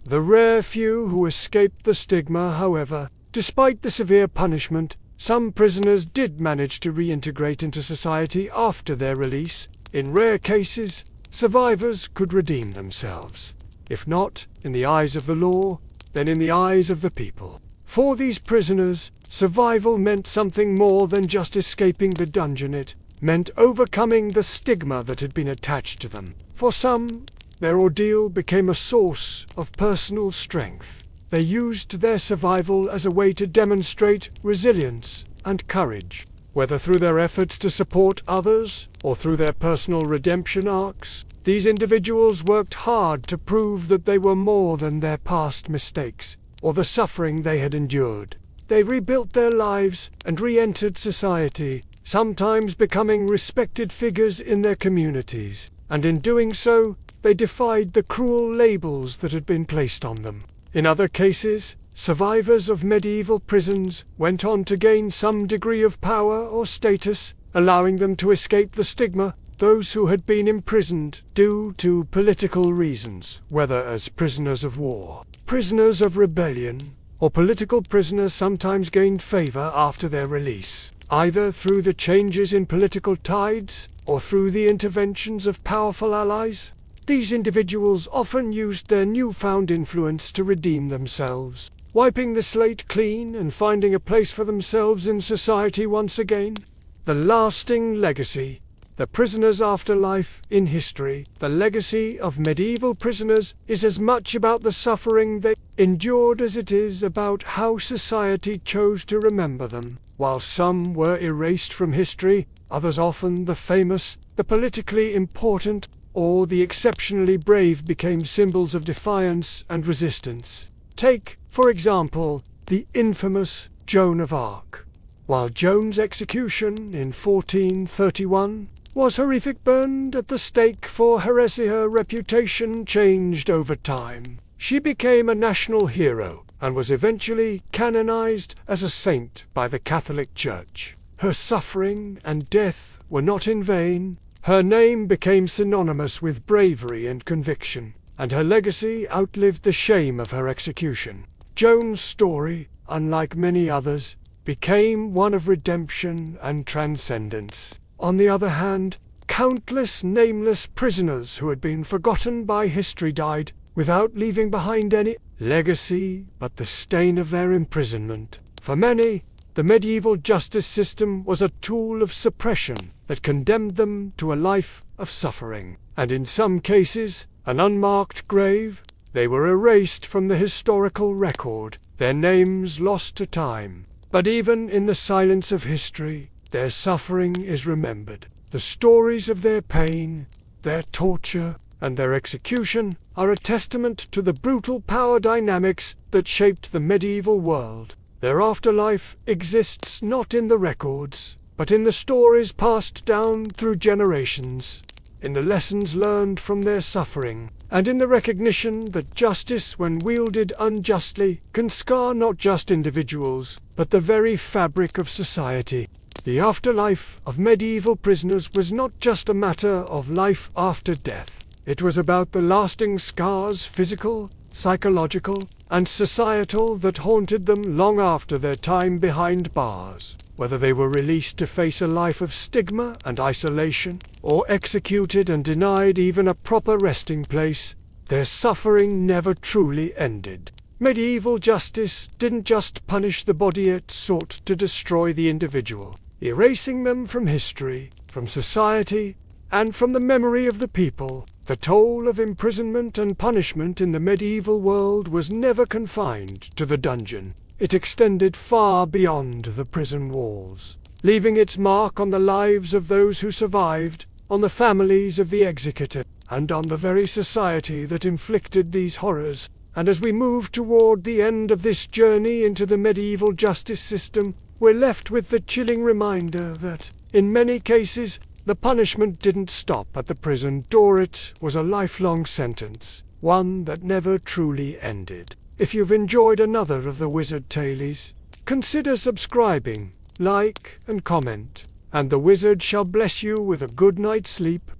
The rare few who escaped the stigma, however, despite the severe punishment, some prisoners did manage to reintegrate into society after their release. In rare cases, survivors could redeem themselves. If not in the eyes of the law, then in the eyes of the people. For these prisoners, survival meant something more than just escaping the dungeon. It meant overcoming the stigma that had been attached to them. For some, their ordeal became a source of personal strength. They used their survival as a way to demonstrate resilience and courage. Whether through their efforts to support others or through their personal redemption arcs, These individuals worked hard to prove that they were more than their past mistakes, or the suffering they had endured. They rebuilt their lives and re-entered society, sometimes becoming respected figures in their communities, and in doing so, they defied the cruel labels that had been placed on them. In other cases, survivors of medieval prisons went on to gain some degree of power or status, allowing them to escape the stigma. Those who had been imprisoned due to political reasons, whether as prisoners of war, prisoners of rebellion, or political prisoners, sometimes gained favor after their release, either through the changes in political tides or through the interventions of powerful allies. These individuals often used their newfound influence to redeem themselves, wiping the slate clean and finding a place for themselves in society once again. The lasting legacy. The prisoner's afterlife in history. The legacy of medieval prisoners is as much about the suffering they endured as it is about how society chose to remember them. While some were erased from history, others, often the famous, the politically important, or the exceptionally brave, became symbols of defiance and resistance. Take, for example, the infamous Joan of Arc. While Joan's execution in 1431 was horrific, burned at the stake for heresy, her reputation changed over time. She became a national hero and was eventually canonized as a saint by the Catholic Church. Her suffering and death were not in vain. Her name became synonymous with bravery and conviction, and her legacy outlived the shame of her execution. Joan's story, unlike many others, became one of redemption and transcendence. On the other hand, countless nameless prisoners who had been forgotten by history died without leaving behind any legacy but the stain of their imprisonment. For many, the medieval justice system was a tool of suppression that condemned them to a life of suffering, and in some cases, an unmarked grave. They were erased from the historical record, their names lost to time. But even in the silence of history, their suffering is remembered. The stories of their pain, their torture, and their execution are a testament to the brutal power dynamics that shaped the medieval world. Their afterlife exists not in the records, but in the stories passed down through generations, in the lessons learned from their suffering, and in the recognition that justice, when wielded unjustly, can scar not just individuals, but the very fabric of society. The afterlife of medieval prisoners was not just a matter of life after death. It was about the lasting scars, physical, psychological, and societal, that haunted them long after their time behind bars. Whether they were released to face a life of stigma and isolation, or executed and denied even a proper resting place, their suffering never truly ended. Medieval justice didn't just punish the body, it sought to destroy the individual, erasing them from history, from society, and from the memory of the people. The toll of imprisonment and punishment in the medieval world was never confined to the dungeon. It extended far beyond the prison walls, leaving its mark on the lives of those who survived, on the families of the executed, and on the very society that inflicted these horrors. And as we move toward the end of this journey into the medieval justice system, we're left with the chilling reminder that, in many cases, the punishment didn't stop at the prison door. It was a lifelong sentence, one that never truly ended. If you've enjoyed another of the Wizard Tales, consider subscribing, like, and comment, and the Wizard shall bless you with a good night's sleep.